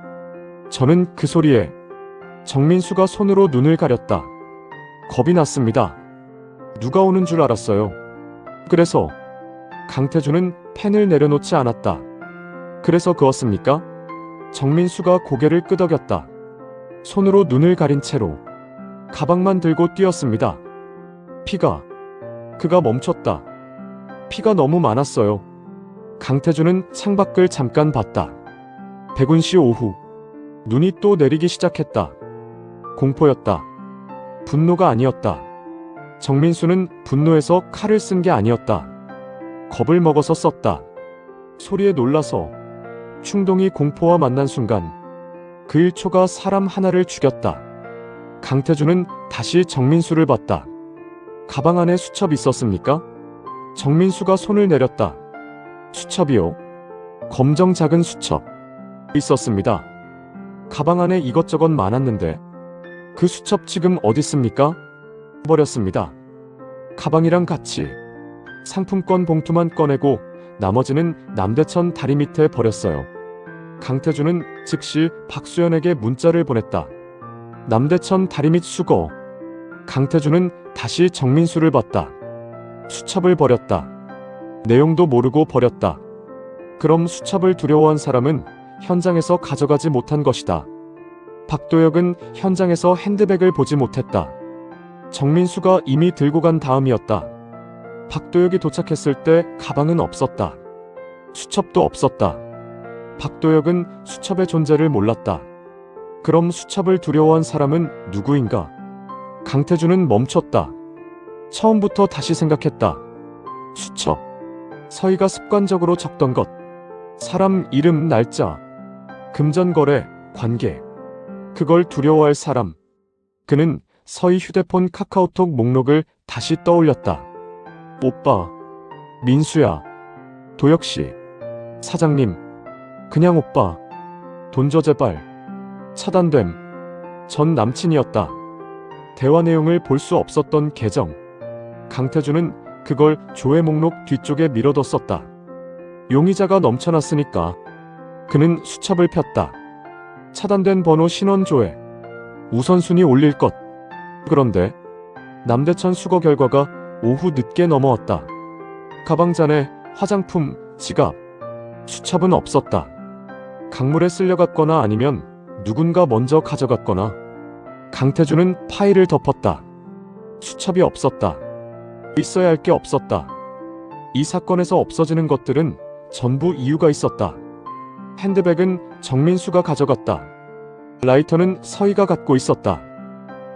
저는 그 소리에 정민수가 손으로 눈을 가렸다. 겁이 났습니다. 누가 오는 줄 알았어요. 그래서 강태준은 펜을 내려놓지 않았다. 그래서 그었습니까? 정민수가 고개를 끄덕였다. 손으로 눈을 가린 채로 가방만 들고 뛰었습니다. 피가. 그가 멈췄다. 피가 너무 많았어요. 강태준은 창밖을 잠깐 봤다. 백운시 오후. 눈이 또 내리기 시작했다. 공포였다. 분노가 아니었다. 정민수는 분노해서 칼을 쓴 게 아니었다. 겁을 먹어서 썼다. 소리에 놀라서. 충동이 공포와 만난 순간 그 1초가 사람 하나를 죽였다. 강태준은 다시 정민수를 봤다. 가방 안에 수첩 있었습니까? 정민수가 손을 내렸다. 수첩이요. 검정 작은 수첩. 있었습니다. 가방 안에 이것저것 많았는데 그 수첩 지금 어디 있습니까? 버렸습니다. 가방이랑 같이. 상품권 봉투만 꺼내고 나머지는 남대천 다리 밑에 버렸어요. 강태준은 즉시 박수연에게 문자를 보냈다. 남대천 다리 밑 수거. 강태준은 다시 정민수를 봤다. 수첩을 버렸다. 내용도 모르고 버렸다. 그럼 수첩을 두려워한 사람은 현장에서 가져가지 못한 것이다. 박도혁은 현장에서 핸드백을 보지 못했다. 정민수가 이미 들고 간 다음이었다. 박도혁이 도착했을 때 가방은 없었다. 수첩도 없었다. 박도혁은 수첩의 존재를 몰랐다. 그럼 수첩을 두려워한 사람은 누구인가? 강태준은 멈췄다. 처음부터 다시 생각했다. 수첩. 서희가 습관적으로 적던 것. 사람 이름, 날짜. 금전거래, 관계. 그걸 두려워할 사람. 그는 서희 휴대폰 카카오톡 목록을 다시 떠올렸다. 오빠. 민수야. 도혁씨. 사장님. 그냥 오빠. 돈 줘 제발. 차단됨. 전 남친이었다. 대화 내용을 볼 수 없었던 계정. 강태준은 그걸 조회 목록 뒤쪽에 밀어뒀었다. 용의자가 넘쳐났으니까. 그는 수첩을 폈다. 차단된 번호 신원 조회. 우선순위 올릴 것. 그런데 남대천 수거 결과가 오후 늦게 넘어왔다. 가방잔에 화장품, 지갑, 수첩은 없었다. 강물에 쓸려갔거나 아니면 누군가 먼저 가져갔거나. 강태준은 파일을 덮었다. 수첩이 없었다. 있어야 할 게 없었다. 이 사건에서 없어지는 것들은 전부 이유가 있었다. 핸드백은 정민수가 가져갔다. 라이터는 서희가 갖고 있었다.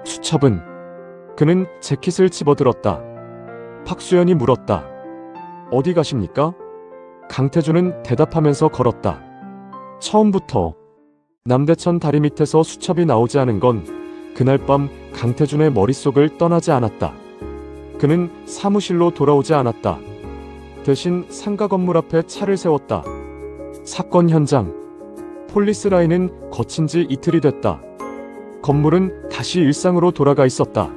수첩은. 그는 재킷을 집어들었다. 박수연이 물었다. 어디 가십니까? 강태준은 대답하면서 걸었다. 처음부터. 남대천 다리 밑에서 수첩이 나오지 않은 건 그날 밤 강태준의 머릿속을 떠나지 않았다. 그는 사무실로 돌아오지 않았다. 대신 상가 건물 앞에 차를 세웠다. 사건 현장. 폴리스 라인은 거친 지 이틀이 됐다. 건물은 다시 일상으로 돌아가 있었다.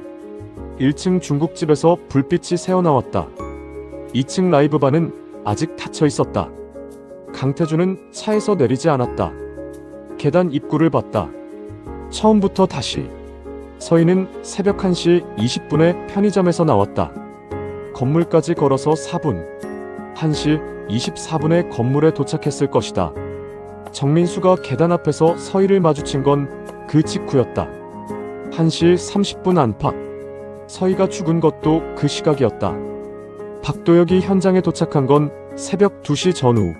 1층 중국집에서 불빛이 새어나왔다. 2층 라이브바는 아직 닫혀 있었다. 강태준은 차에서 내리지 않았다. 계단 입구를 봤다. 처음부터 다시. 서희는 새벽 1시 20분에 편의점에서 나왔다. 건물까지 걸어서 4분. 1시 24분에 건물에 도착했을 것이다. 정민수가 계단 앞에서 서희를 마주친 건 그 직후였다. 1시 30분 안팎. 서희가 죽은 것도 그 시각이었다. 박도혁이 현장에 도착한 건 새벽 2시 전후.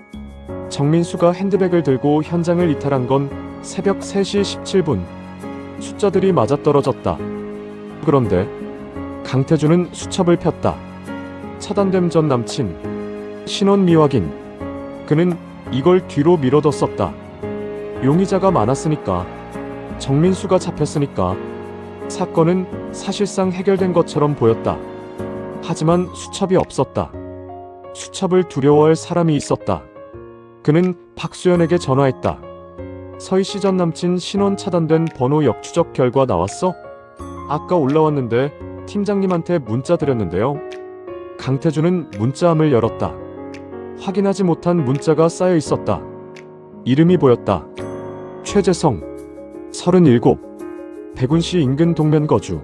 정민수가 핸드백을 들고 현장을 이탈한 건 새벽 3시 17분. 숫자들이 맞아떨어졌다. 그런데 강태준은 수첩을 폈다. 차단됨 전 남친. 신원 미확인. 그는 이걸 뒤로 밀어뒀었다. 용의자가 많았으니까. 정민수가 잡혔으니까. 사건은 사실상 해결된 것처럼 보였다. 하지만 수첩이 없었다. 수첩을 두려워할 사람이 있었다. 그는 박수연에게 전화했다. 서희 씨 전 남친 신원 차단된 번호 역추적 결과 나왔어? 아까 올라왔는데 팀장님한테 문자 드렸는데요. 강태준은 문자함을 열었다. 확인하지 못한 문자가 쌓여 있었다. 이름이 보였다. 최재성, 37, 백운시 인근 동면 거주.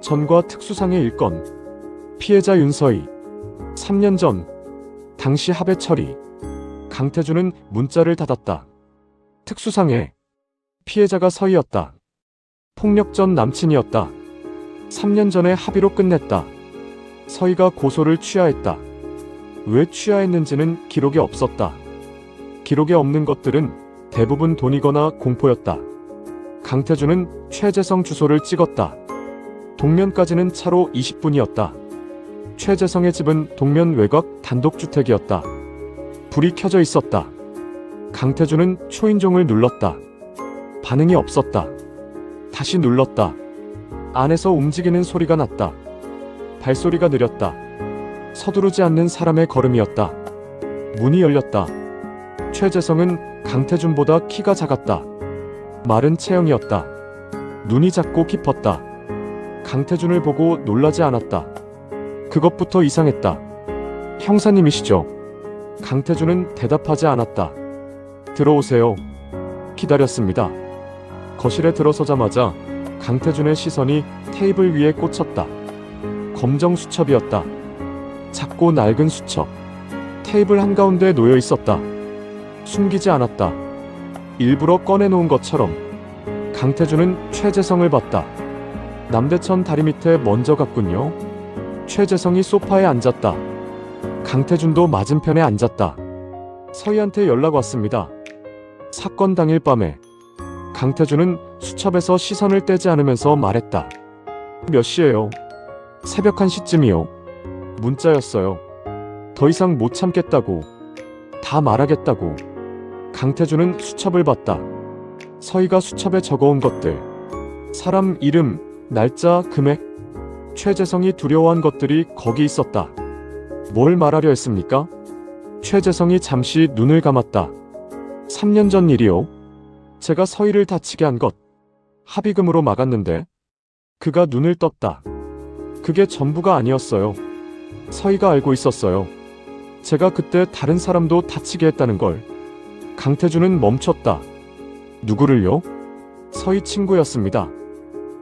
전과 특수상해 일건. 피해자 윤서희. 3년 전. 당시 합의 처리. 강태준은 문자를 닫았다. 특수상해. 피해자가 서희였다. 폭력 전 남친이었다. 3년 전에 합의로 끝냈다. 서희가 고소를 취하했다. 왜 취하했는지는 기록에 없었다. 기록에 없는 것들은 대부분 돈이거나 공포였다. 강태준은 최재성 주소를 찍었다. 동면까지는 차로 20분이었다. 최재성의 집은 동면 외곽 단독주택이었다. 불이 켜져 있었다. 강태준은 초인종을 눌렀다. 반응이 없었다. 다시 눌렀다. 안에서 움직이는 소리가 났다. 발소리가 느렸다. 서두르지 않는 사람의 걸음이었다. 문이 열렸다. 최재성은 강태준보다 키가 작았다. 마른 체형이었다. 눈이 작고 깊었다. 강태준을 보고 놀라지 않았다. 그것부터 이상했다. 형사님이시죠? 강태준은 대답하지 않았다. 들어오세요. 기다렸습니다. 거실에 들어서자마자 강태준의 시선이 테이블 위에 꽂혔다. 검정 수첩이었다. 작고 낡은 수첩. 테이블 한가운데 놓여 있었다. 숨기지 않았다. 일부러 꺼내놓은 것처럼 강태준은 최재성을 봤다. 남대천 다리 밑에 먼저 갔군요. 최재성이 소파에 앉았다. 강태준도 맞은편에 앉았다. 서희한테 연락 왔습니다. 사건 당일 밤에 강태준은 수첩에서 시선을 떼지 않으면서 말했다. 몇 시예요? 새벽 1시쯤이요. 문자였어요. 더 이상 못 참겠다고. 다 말하겠다고. 강태준은 수첩을 봤다. 서희가 수첩에 적어온 것들. 사람 이름, 날짜, 금액. 최재성이 두려워한 것들이 거기 있었다. 뭘 말하려 했습니까? 최재성이 잠시 눈을 감았다. 3년 전 일이요. 제가 서희를 다치게 한 것. 합의금으로 막았는데. 그가 눈을 떴다. 그게 전부가 아니었어요. 서희가 알고 있었어요. 제가 그때 다른 사람도 다치게 했다는 걸. 강태준은 멈췄다. 누구를요? 서희 친구였습니다.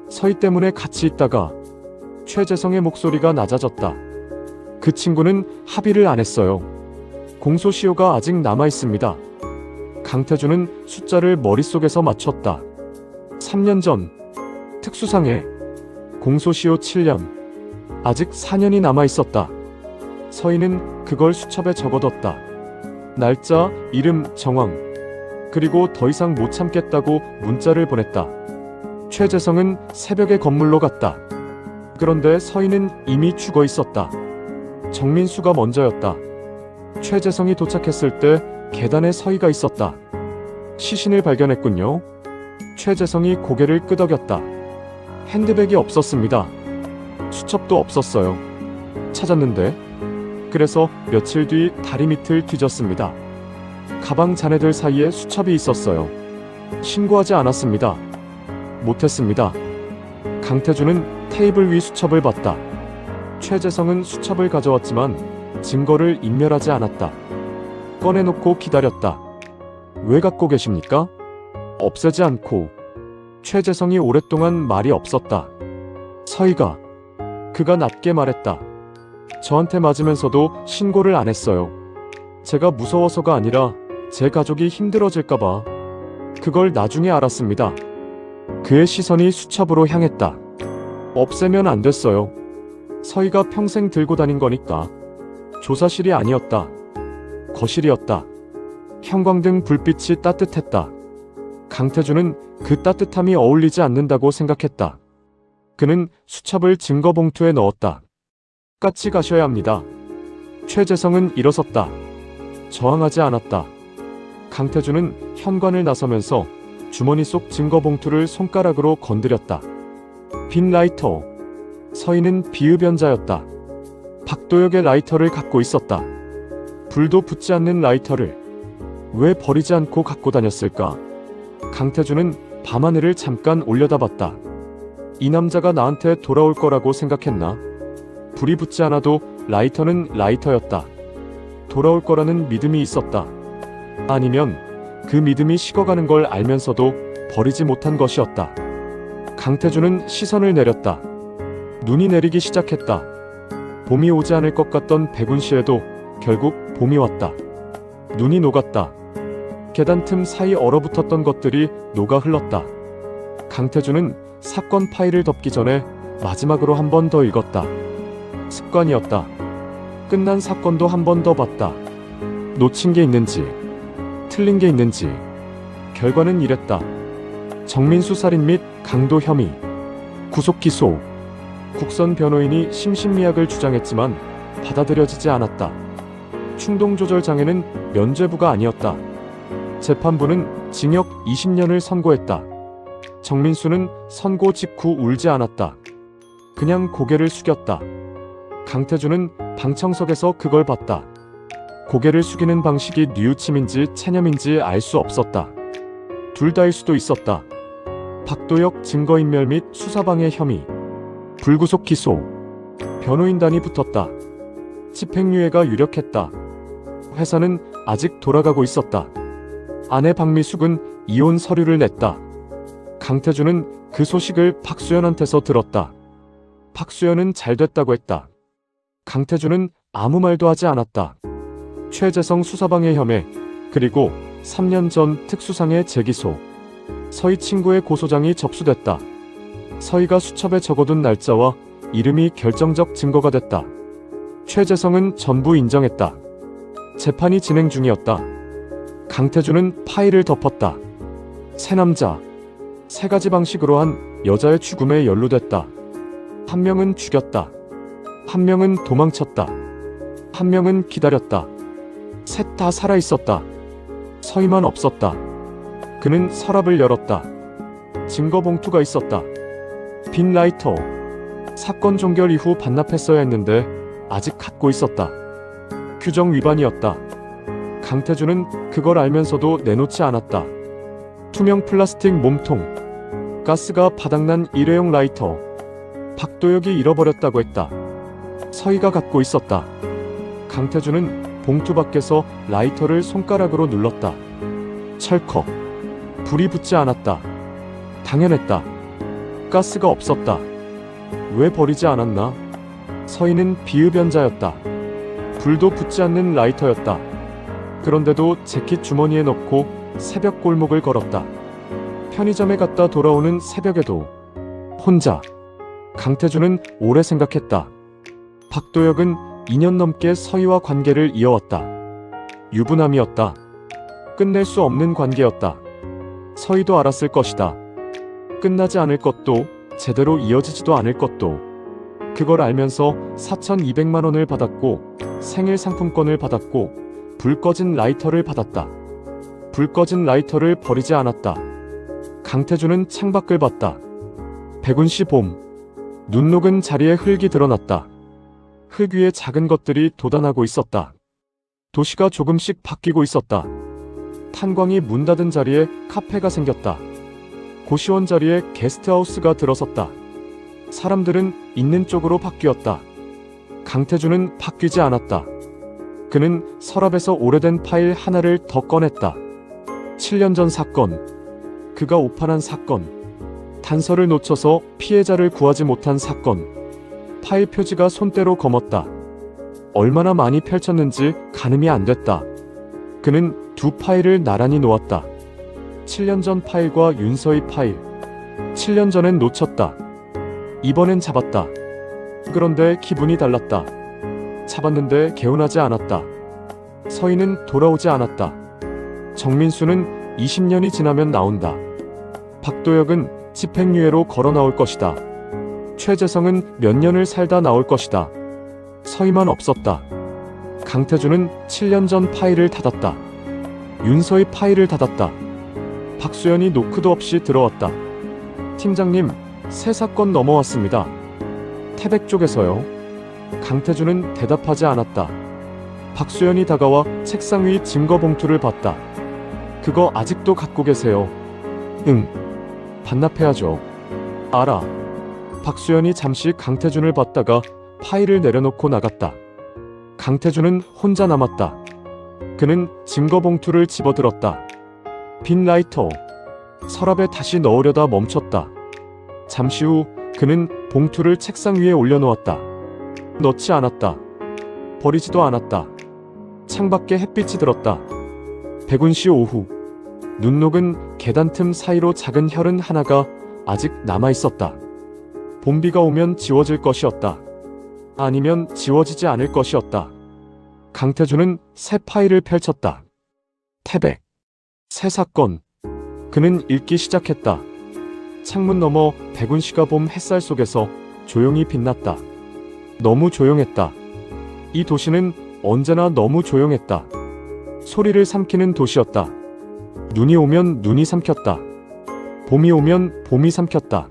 서희 때문에 같이 있다가 최재성의 목소리가 낮아졌다. 그 친구는 합의를 안 했어요. 공소시효가 아직 남아있습니다. 강태준은 숫자를 머릿속에서 맞췄다. 3년 전 특수상해 공소시효 7년 아직 4년이 남아있었다. 서희는 그걸 수첩에 적어뒀다. 날짜, 이름, 정황 그리고 더 이상 못 참겠다고 문자를 보냈다. 최재성은 새벽에 건물로 갔다. 그런데 서희는 이미 죽어 있었다. 정민수가 먼저였다. 최재성이 도착했을 때 계단에 서희가 있었다. 시신을 발견했군요. 최재성이 고개를 끄덕였다. 핸드백이 없었습니다. 수첩도 없었어요. 찾았는데. 그래서 며칠 뒤 다리 밑을 뒤졌습니다. 가방 잔해들 사이에 수첩이 있었어요. 신고하지 않았습니다. 못했습니다. 강태준은 테이블 위 수첩을 봤다. 최재성은 수첩을 가져왔지만 증거를 인멸하지 않았다. 꺼내놓고 기다렸다. 왜 갖고 계십니까? 없애지 않고. 최재성이 오랫동안 말이 없었다. 서희가. 그가 낮게 말했다. 저한테 맞으면서도 신고를 안 했어요. 제가 무서워서가 아니라 제 가족이 힘들어질까봐. 그걸 나중에 알았습니다. 그의 시선이 수첩으로 향했다. 없애면 안 됐어요. 서희가 평생 들고 다닌 거니까. 조사실이 아니었다. 거실이었다. 형광등 불빛이 따뜻했다. 강태준은 그 따뜻함이 어울리지 않는다고 생각했다. 그는 수첩을 증거봉투에 넣었다. 똑같이 가셔야 합니다. 최재성은 일어섰다. 저항하지 않았다. 강태준은 현관을 나서면서 주머니 속 증거봉투를 손가락으로 건드렸다. 빈 라이터. 서희는 비흡연자였다. 박도혁의 라이터를 갖고 있었다. 불도 붙지 않는 라이터를 왜 버리지 않고 갖고 다녔을까? 강태준은 밤하늘을 잠깐 올려다봤다. 이 남자가 나한테 돌아올 거라고 생각했나? 불이 붙지 않아도 라이터는 라이터였다. 돌아올 거라는 믿음이 있었다. 아니면 그 믿음이 식어가는 걸 알면서도 버리지 못한 것이었다. 강태준은 시선을 내렸다. 눈이 내리기 시작했다. 봄이 오지 않을 것 같던 백운시에도 결국 봄이 왔다. 눈이 녹았다. 계단 틈 사이 얼어붙었던 것들이 녹아 흘렀다. 강태준은 사건 파일을 덮기 전에 마지막으로 한 번 더 읽었다. 습관이었다. 끝난 사건도 한 번 더 봤다. 놓친 게 있는지, 틀린 게 있는지. 결과는 이랬다. 정민수 살인 및 강도 혐의. 구속 기소. 국선 변호인이 심신미약을 주장했지만 받아들여지지 않았다. 충동조절 장애는 면죄부가 아니었다. 재판부는 징역 20년을 선고했다. 정민수는 선고 직후 울지 않았다. 그냥 고개를 숙였다. 강태준은 방청석에서 그걸 봤다. 고개를 숙이는 방식이 뉘우침인지 체념인지 알 수 없었다. 둘 다일 수도 있었다. 박도혁 증거인멸 및 수사방해 혐의. 불구속 기소. 변호인단이 붙었다. 집행유예가 유력했다. 회사는 아직 돌아가고 있었다. 아내 박미숙은 이혼 서류를 냈다. 강태준은 그 소식을 박수연한테서 들었다. 박수연은 잘 됐다고 했다. 강태준은 아무 말도 하지 않았다. 최재성 수사방해 혐의, 그리고 3년 전 특수상해 재기소. 서희 친구의 고소장이 접수됐다. 서희가 수첩에 적어둔 날짜와 이름이 결정적 증거가 됐다. 최재성은 전부 인정했다. 재판이 진행 중이었다. 강태준은 파일을 덮었다. 세 남자, 세 가지 방식으로 한 여자의 죽음에 연루됐다. 한 명은 죽였다. 한 명은 도망쳤다. 한 명은 기다렸다. 셋 다 살아있었다. 서희만 없었다. 그는 서랍을 열었다. 증거 봉투가 있었다. 빈 라이터. 사건 종결 이후 반납했어야 했는데 아직 갖고 있었다. 규정 위반이었다. 강태준은 그걸 알면서도 내놓지 않았다. 투명 플라스틱 몸통. 가스가 바닥난 일회용 라이터. 박도혁이 잃어버렸다고 했다. 서희가 갖고 있었다. 강태준은 봉투 밖에서 라이터를 손가락으로 눌렀다. 철컥. 불이 붙지 않았다. 당연했다. 가스가 없었다. 왜 버리지 않았나? 서희는 비흡연자였다. 불도 붙지 않는 라이터였다. 그런데도 재킷 주머니에 넣고 새벽 골목을 걸었다. 편의점에 갔다 돌아오는 새벽에도 혼자. 강태준은 오래 생각했다. 박도혁은 2년 넘게 서희와 관계를 이어왔다. 유부남이었다. 끝낼 수 없는 관계였다. 서희도 알았을 것이다. 끝나지 않을 것도 제대로 이어지지도 않을 것도. 그걸 알면서 4,200만 원을 받았고 생일 상품권을 받았고 불 꺼진 라이터를 받았다. 불 꺼진 라이터를 버리지 않았다. 강태준은 창밖을 봤다. 백운시 봄. 눈 녹은 자리에 흙이 드러났다. 흙 위에 작은 것들이 돋아나고 있었다. 도시가 조금씩 바뀌고 있었다. 탄광이 문 닫은 자리에 카페가 생겼다. 고시원 자리에 게스트하우스가 들어섰다. 사람들은 있는 쪽으로 바뀌었다. 강태준은 바뀌지 않았다. 그는 서랍에서 오래된 파일 하나를 더 꺼냈다. 7년 전 사건. 그가 오판한 사건. 단서를 놓쳐서 피해자를 구하지 못한 사건. 파일 표지가 손때로 검었다. 얼마나 많이 펼쳤는지 가늠이 안 됐다. 그는 두 파일을 나란히 놓았다. 7년 전 파일과 윤서희 파일. 7년 전엔 놓쳤다. 이번엔 잡았다. 그런데 기분이 달랐다. 잡았는데 개운하지 않았다. 서희는 돌아오지 않았다. 정민수는 20년이 지나면 나온다. 박도혁은 집행유예로 걸어 나올 것이다. 최재성은 몇 년을 살다 나올 것이다. 서희만 없었다. 강태준은 7년 전 파일을 닫았다. 윤서희 파일을 닫았다. 박수연이 노크도 없이 들어왔다. 팀장님, 새 사건 넘어왔습니다. 태백 쪽에서요. 강태준은 대답하지 않았다. 박수연이 다가와 책상 위 증거 봉투를 봤다. 그거 아직도 갖고 계세요? 응. 반납해야죠. 알아. 박수연이 잠시 강태준을 봤다가 파일을 내려놓고 나갔다. 강태준은 혼자 남았다. 그는 증거 봉투를 집어들었다. 빈 라이터. 서랍에 다시 넣으려다 멈췄다. 잠시 후 그는 봉투를 책상 위에 올려놓았다. 넣지 않았다. 버리지도 않았다. 창밖에 햇빛이 들었다. 백운시 오후. 눈 녹은 계단 틈 사이로 작은 혈흔 하나가 아직 남아있었다. 봄비가 오면 지워질 것이었다. 아니면 지워지지 않을 것이었다. 강태준은 새 파일을 펼쳤다. 태백. 새 사건. 그는 읽기 시작했다. 창문 너머 백운시가 봄 햇살 속에서 조용히 빛났다. 너무 조용했다. 이 도시는 언제나 너무 조용했다. 소리를 삼키는 도시였다. 눈이 오면 눈이 삼켰다. 봄이 오면 봄이 삼켰다.